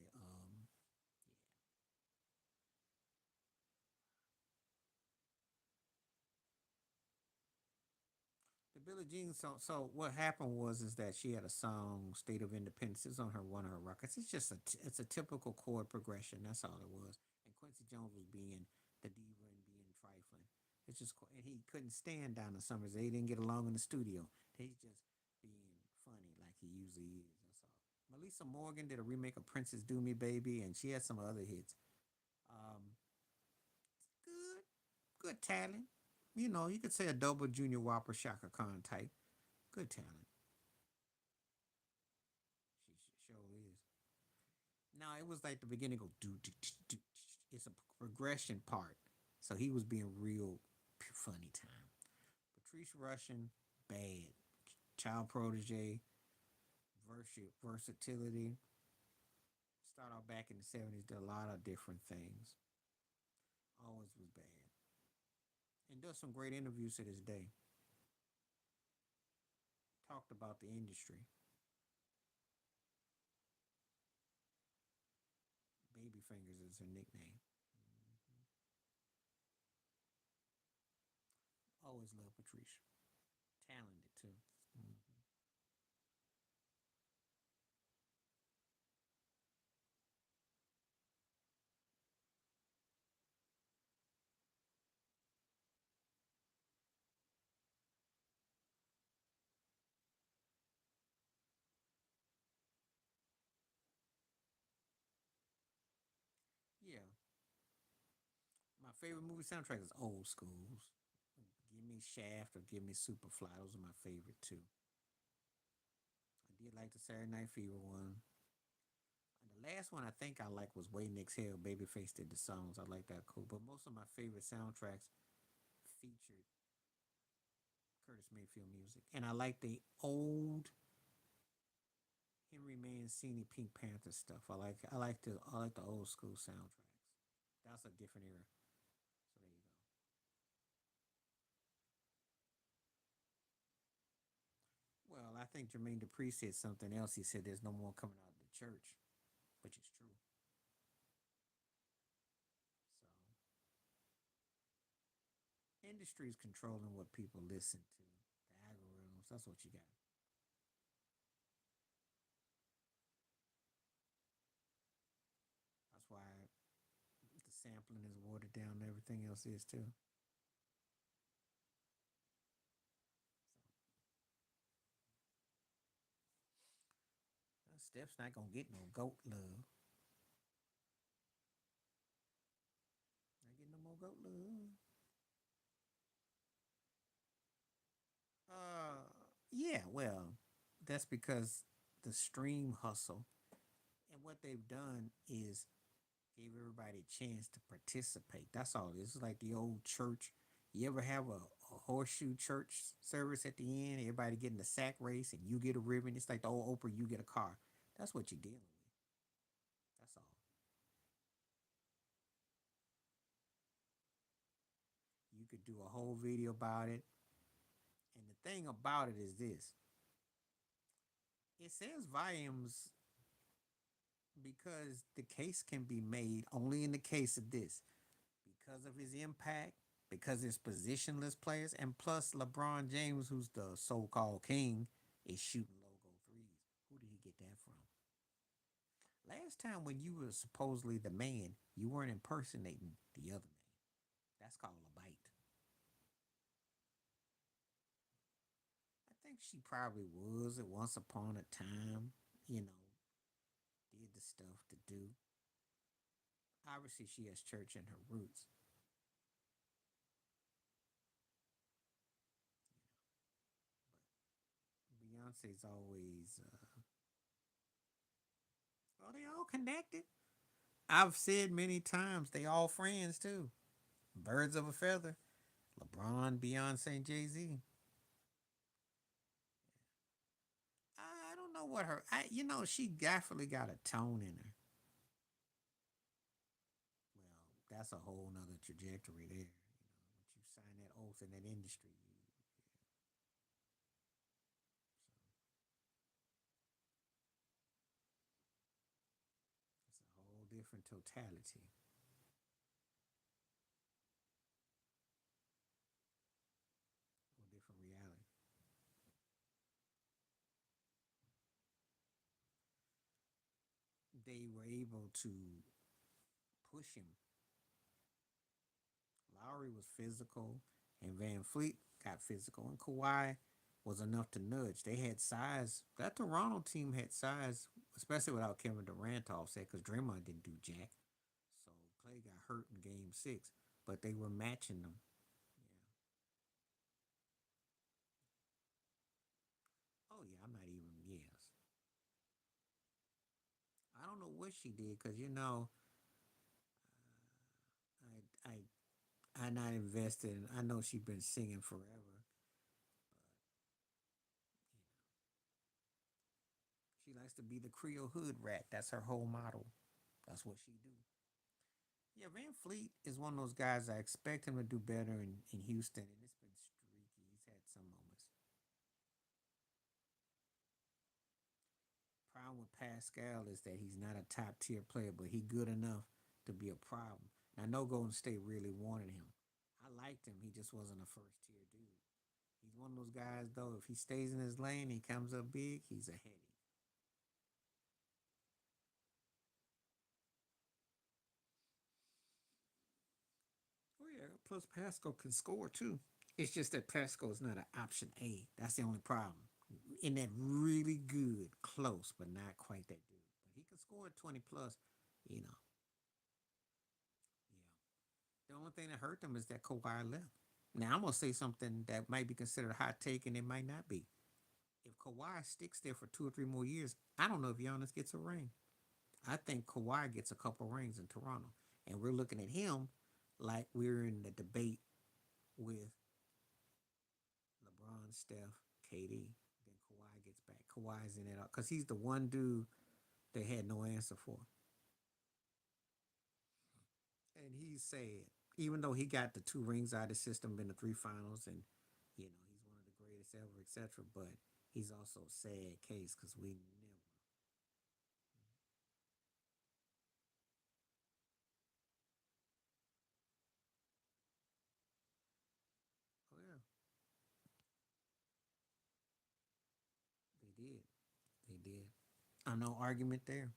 the Billie Jean song. So what happened was is that she had a song, "State of Independence." It's on her one of her records. It's just it's a typical chord progression. That's all it was. And Quincy Jones was being the diva and being trifling. It's just and he couldn't stand Donna Summers. They didn't get along in the studio. He's just being funny like he usually is. That's all. Melissa Morgan did a remake of Princess Do Me Baby, and she had some other hits. Um, good, good talent. You know, you could say a double Junior Whopper Shaka Khan type. Good talent. She sure is. Now it was like the beginning go do do do do. It's a progression part, so he was being real funny time. Patrice Russian, bad. Child protege, versatility. Start out back in the 70s, did a lot of different things. Always was bad. And does some great interviews to this day. Talked about the industry. Baby Fingers is her nickname. Always love Patrice. Talented too. Mm. Yeah. My favorite movie soundtrack is old schools. Give me Shaft or give me Superfly. Those are my favorite too. I did like the Saturday Night Fever one. And the last one I think I liked was Way Next Hell. Babyface did the songs. I like that cool. But most of my favorite soundtracks featured Curtis Mayfield music. And I like the old Henry Mancini Pink Panther stuff. I like the old school soundtracks. That's a different era. So there you go. Well, I think Jermaine Dupri said something else. He said there's no more coming out of the church, which is true. So industry is controlling what people listen to. The algorithms. That's what you got. That's why the sampling is watered down and everything else is too. So Steph's not gonna get no goat love. Not getting no more goat love. Yeah, well, that's because the stream hustle and what they've done is gave everybody a chance to participate. That's all. This is like the old church. You ever have a horseshoe church service at the end? Everybody getting a sack race and you get a ribbon. It's like the old Oprah, you get a car. That's what you're dealing with. That's all. You could do a whole video about it. And the thing about it is this it says volumes because the case can be made only in the case of this because of his impact, because it's positionless players, and plus LeBron James, who's the so-called king, is shooting logo threes. Who did he get that from? Last time when you were supposedly the man, you weren't impersonating the other man. That's called a bite. I think she probably was at once upon a time, you know, did the stuff to do. Obviously, she has church in her roots. Beyonce's always, well, they all connected. I've said many times they all friends too. Birds of a feather. LeBron, Beyonce, and Jay Z. I don't know what she definitely got a tone in her. Well, that's a whole nother trajectory there. Once you sign that oath in that industry, it's a whole different totality, whole different reality. They were able to push him. Lowry was physical, and Van Fleet got physical, and Kawhi was enough to nudge. They had size. That Toronto team had size, especially without Kevin Durant offset, because Draymond didn't do jack. So Clay got hurt in Game 6, but they were matching them. Yeah. Oh yeah, I'm not even. Yes, I don't know what she did because I not invested. I know she's been singing forever. She likes to be the Creole hood rat. That's her whole model. That's what she do. Yeah, Van Fleet is one of those guys I expect him to do better in Houston, and it's been streaky. He's had some moments. Problem with Pascal is that he's not a top tier player, but he good enough to be a problem. And I know Golden State really wanted him. I liked him. He just wasn't a first tier dude. He's one of those guys though. If he stays in his lane, he comes up big. He's a headache. Oh yeah. Plus Pascal can score too. It's just that Pascal is not an option A. That's the only problem. In that really good, close, but not quite that good. But he can score 20 plus, you know. Yeah. The only thing that hurt them is that Kawhi left. Now I'm gonna say something that might be considered a hot take and it might not be. If Kawhi sticks there for 2 or 3 more years, I don't know if Giannis gets a ring. I think Kawhi gets a couple rings in Toronto. And we're looking at him like we're in the debate with LeBron, Steph, KD. Then Kawhi gets back. Kawhi's in it because he's the one dude they had no answer for. And he said, even though he got the 2 rings out of the system in the 3 finals, and he's one of the greatest ever, etc. But he's also a sad case because we never. Oh yeah, they did. They did. I'm no argument there.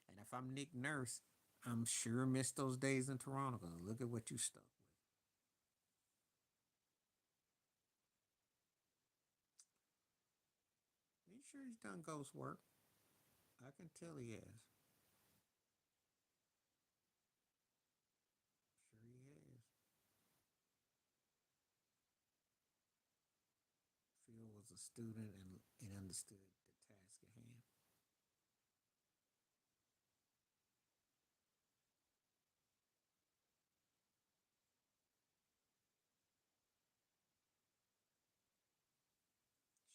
And if I'm Nick Nurse, I'm sure missed those days in Toronto because look at what you stuck with. Are you sure he's done ghost work? I can tell he has. Sure he has. Phil was a student and understood the task at hand.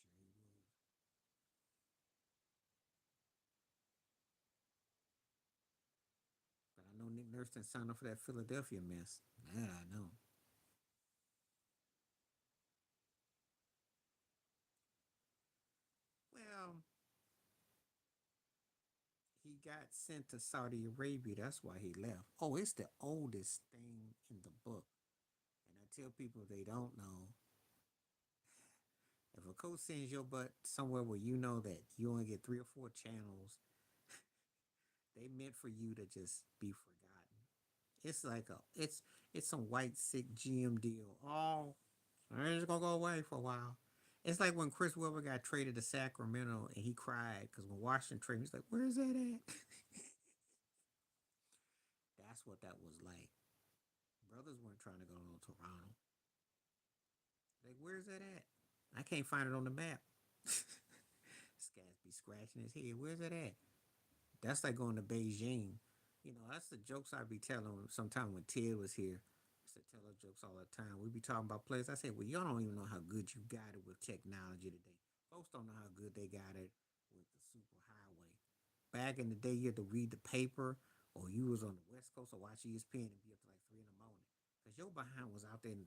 Sure he was. But I know Nick Nurse didn't sign up for that Philadelphia mess. That I know. Well, he got sent to Saudi Arabia. That's why he left. Oh, it's the oldest thing in the book. And I tell people they don't know. If a coach sends your butt somewhere where you know that you only get 3 or 4 channels, they meant for you to just be forgotten. It's like it's some white sick GM deal. Oh, I'm just gonna go away for a while. It's like when Chris Webber got traded to Sacramento and he cried because when Washington traded, he's like, "Where's that at?" That's what that was like. Brothers weren't trying to go to Toronto. Like, where's that at? I can't find it on the map. Scats be scratching his head. Where's that at? That's like going to Beijing. That's the jokes I be telling sometime when Ted was here. I used to tell her jokes all the time. We be talking about places. I said, well, y'all don't even know how good you got it with technology today. Folks don't know how good they got it with the super highway. Back in the day, you had to read the paper, or you was on the West Coast or watch ESPN and be up to like 3 in the morning. Cause your behind was out there in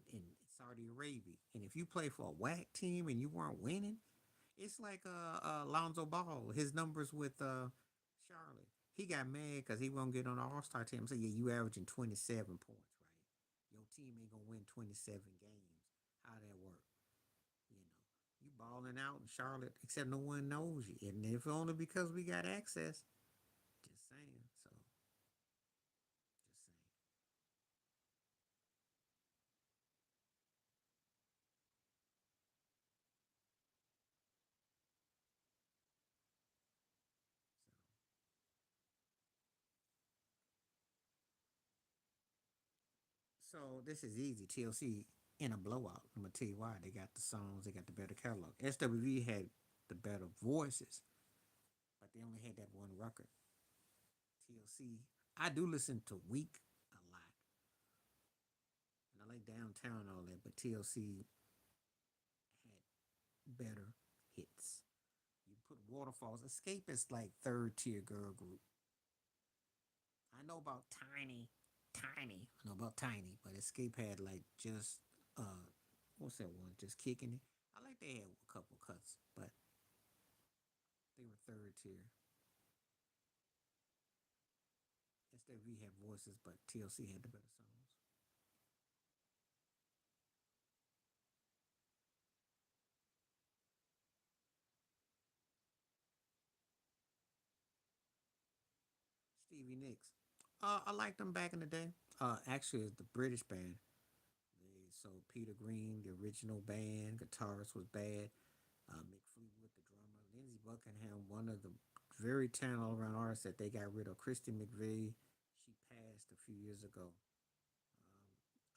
Saudi Arabia, and if you play for a whack team and you weren't winning, it's like Lonzo Ball. His numbers with Charlotte. He got mad because he won't get on the All Star team. So yeah, you averaging 27 points, right? Your team ain't gonna win 27 games. How that work? You know, you balling out in Charlotte, except no one knows you, and if only because we got access. Just saying. So, just saying. So this is easy. TLC in a blowout. I'm gonna tell you why. They got the songs. They got the better catalog. SWV had the better voices, but they only had that one record. TLC. I do listen to Week a lot, and I like Downtown and all that. But TLC had better hits. You put Waterfalls. Escape is like third tier girl group. I know about Tiny. I know about Tiny, but Escape had like just what's that one? Just kicking it. I like they had a couple cuts, but they were third tier. SWV had voices, but TLC had the better songs. Stevie Nicks. I liked them back in the day. Actually, it's the British band. So Peter Green, the original band, guitarist was bad. Mick Fleetwood, the drummer. Lindsey Buckingham, one of the very talented all around artists that they got rid of. Christy McVie, she passed a few years ago.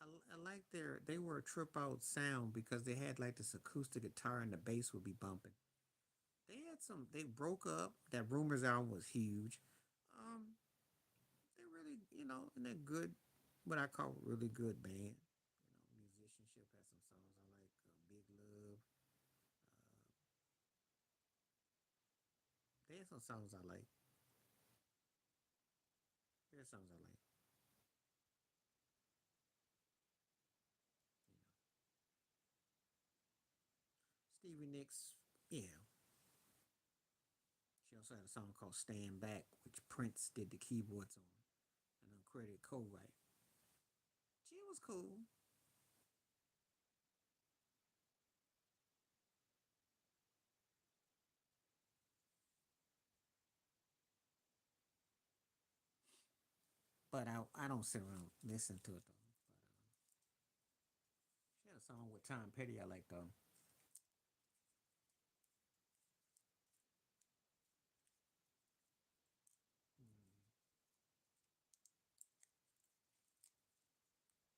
I like they were a trip out sound because they had like this acoustic guitar and the bass would be bumping. They had some. They broke up. That Rumors album was huge. Um, they really, and they're good. What I call really good band. Musicianship has some songs I like. Big Love. They had some songs I like. There's songs I like. Stevie Nicks, yeah. She also had a song called "Stand Back," which Prince did the keyboards on, an uncredited co-write. She was cool, but I don't sit around and listen to it though. She had a song with Tom Petty I like though.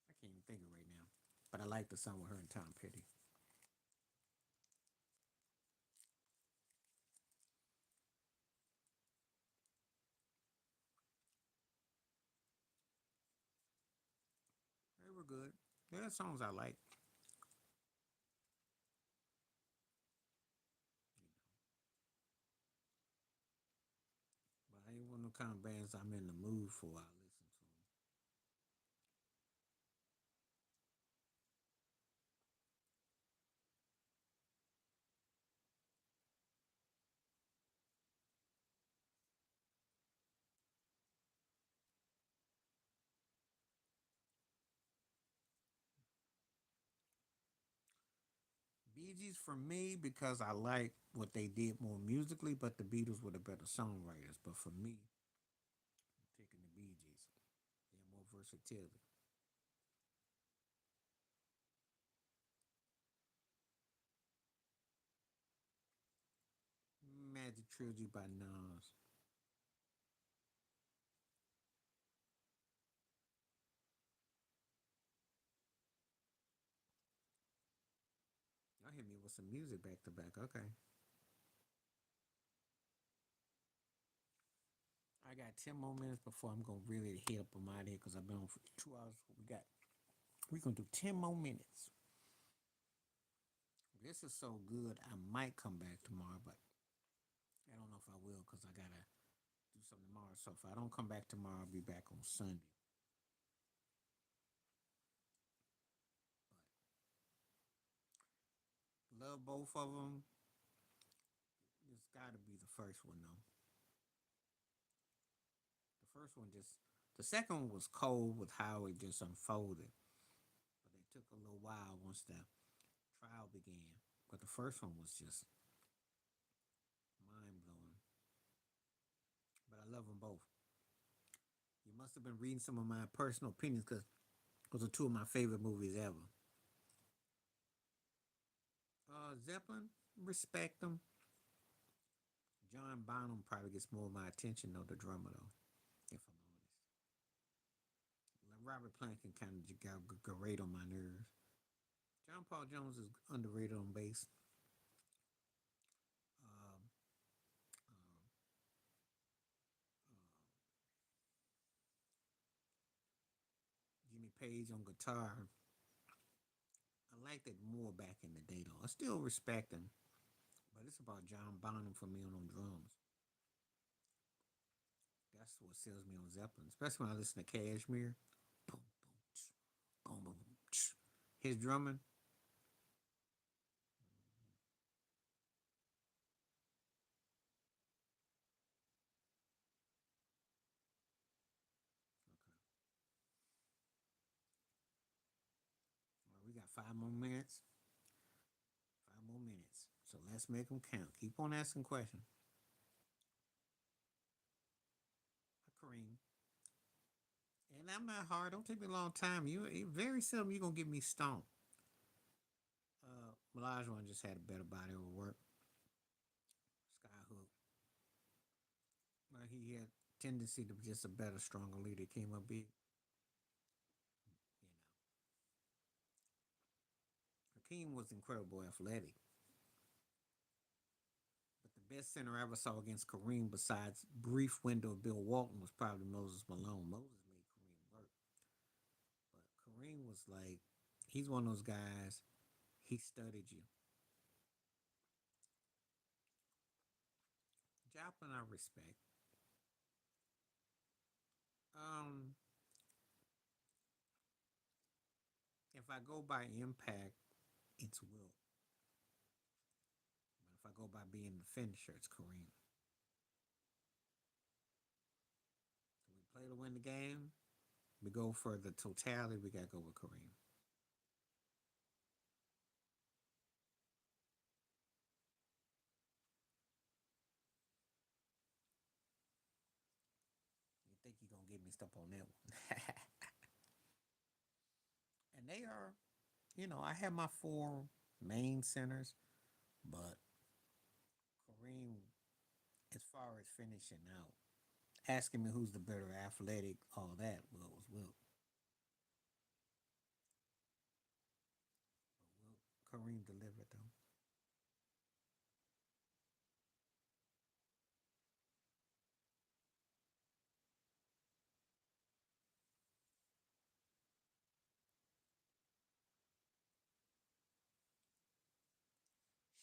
I can't even think of it right now, but I like the song with her and Tom Petty. They were good. There are songs I like. But I ain't one of the kind of bands I'm in the mood for. I listen to them. Bee Gees for me because I like what they did more musically, but the Beatles were the better songwriters. But for me, I'm taking the Bee Gees. They have more versatility. Magic Trilogy by Nas. Y'all hit me with some music back to back. Okay. I got 10 more minutes before I'm going to really hit up on out here because I've been on for 2 hours. We're going to do 10 more minutes. This is so good. I might come back tomorrow, but I don't know if I will because I gotta do something tomorrow. So if I don't come back tomorrow, I'll be back on Sunday. But love both of them. It's got to be the first one though. The first one just. The second one was cold with how it just unfolded, but it took a little while once the trial began. But the first one was just mind blowing. But I love them both. You must have been reading some of my personal opinions because those are two of my favorite movies ever. Zeppelin, respect them. John Bonham probably gets more of my attention though, the drummer though, if I'm honest. Like Robert Plant can kind of grate on my nerves. John Paul Jones is underrated on bass. Um, uh, Jimmy Page on guitar. I liked it more back in the day though. I still respect him, but it's about John Bonham for me on them drums. That's what sells me on Zeppelin, especially when I listen to Cashmere. Boom, boom, boom, boom, boom. His drumming. Okay. Well, we got 5 more minutes. 5 more minutes. So let's make them count. Keep on asking questions. Kareem. And I'm not hard. Don't take me a long time. Very seldom you're gonna get me stomped. One just had a better body over work. Skyhook. He had tendency to be just a better, stronger leader. Came up big. You know, Hakeem was incredible athletic, but the best center I ever saw against Kareem, besides brief window of Bill Walton, was probably Moses Malone. Moses made Kareem work, but Kareem was like, he's one of those guys. He studied you. Joplin, I respect. Um, if I go by impact, it's Wilt. But if I go by being the finisher, it's Kareem. So we play to win the game. We go for the totality. We gotta go with Kareem. You think you're gonna give me stuff on that one? And they are, I have my four main centers, but Kareem, as far as finishing out, asking me who's the better athletic, all that, Will was Will. But Will Kareem delivered though.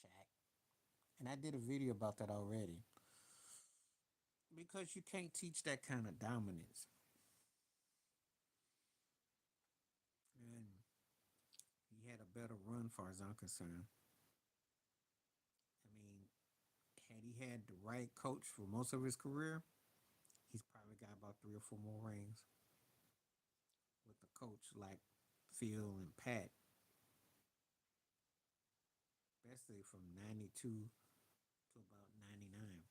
Shaq. And I did a video about that already. Because you can't teach that kind of dominance. And he had a better run, far as I'm concerned. I mean, had he had the right coach for most of his career, he's probably got about 3 or 4 more rings with a coach like Phil and Pat, especially from 92 to about 99.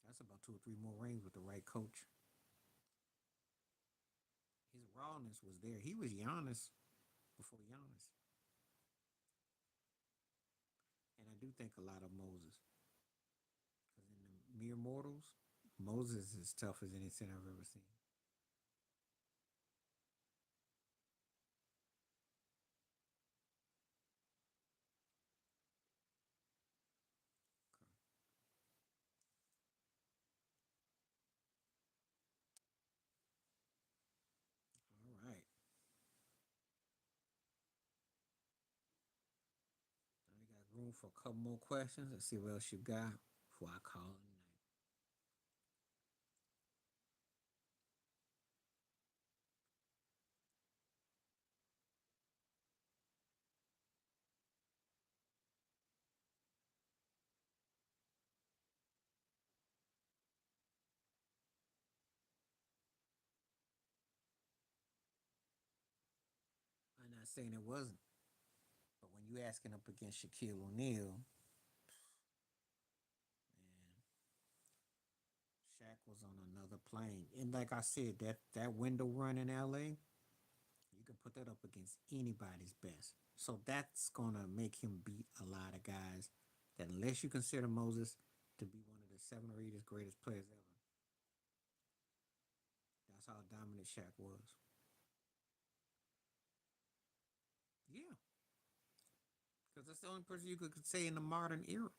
That's about 2 or 3 more rings with the right coach. His rawness was there. He was Giannis before Giannis. And I do think a lot of Moses. Because in the mere mortals, Moses is as tough as any center I've ever seen. All right. Now we got room for a couple more questions. Let's see what else you got. before I call it a night. I'm not saying it wasn't, but when you asking up against Shaquille O'Neal, man, Shaq was on another plane. And like I said, that window run in LA, you can put that up against anybody's best. So that's gonna make him beat a lot of guys that, unless you consider Moses to be one of the 7 or 8 greatest players ever, that's how dominant Shaq was. Yeah, because that's the only person you could say in the modern era.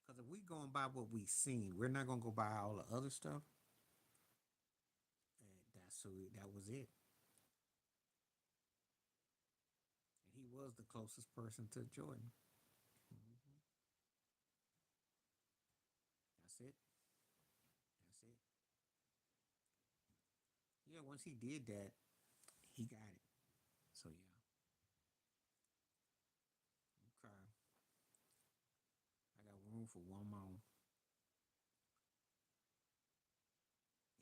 Because if we going by what we seen, we're not gonna go by all the other stuff. And that was it. And he was the closest person to Jordan. Mhm. That's it. That's it. Yeah, once he did that, he got it. So yeah, okay. I got room for one more.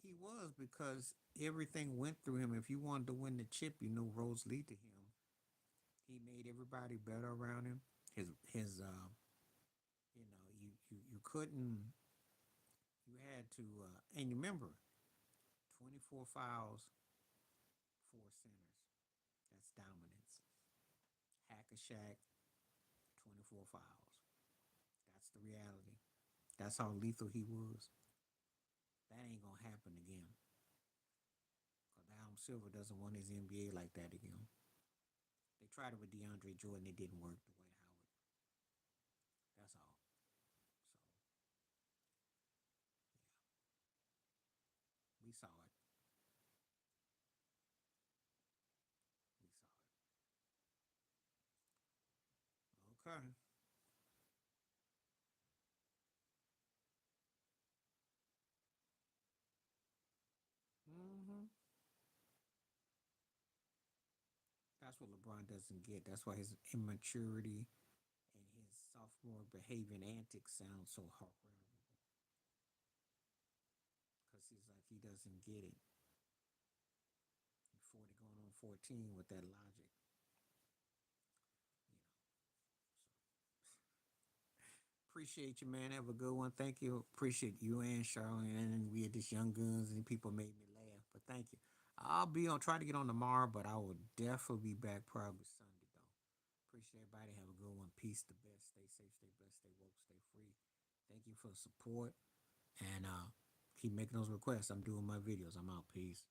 He was, because everything went through him. If you wanted to win the chip, you know roads lead to him. He made everybody better around him. His you couldn't, you had to, and you remember, 24 fouls, 4 centers. That's dominance. Hack a Shack, 24 fouls. That's the reality. That's how lethal he was. That ain't gonna happen again. Cause Adam Silver doesn't want his NBA like that again. They tried it with DeAndre Jordan, it didn't work. Dwight Howard. That's all. So yeah, we saw it. We saw it. Okay. Mm-hmm. That's what LeBron doesn't get. That's why his immaturity and his sophomore behavior and antics sound so horrible. Because he's like, he doesn't get it. 40 going on 14 with that logic. You know. Appreciate you, man. Have a good one. Thank you. Appreciate you and Charlotte, and we had this Young Guns and people made me laugh. But thank you. I'll be on try to get on tomorrow, but I will definitely be back probably Sunday though. Appreciate everybody. Have a good one. Peace the best. Stay safe, stay blessed, stay woke, stay free. Thank you for the support. And keep making those requests. I'm doing my videos. I'm out. Peace.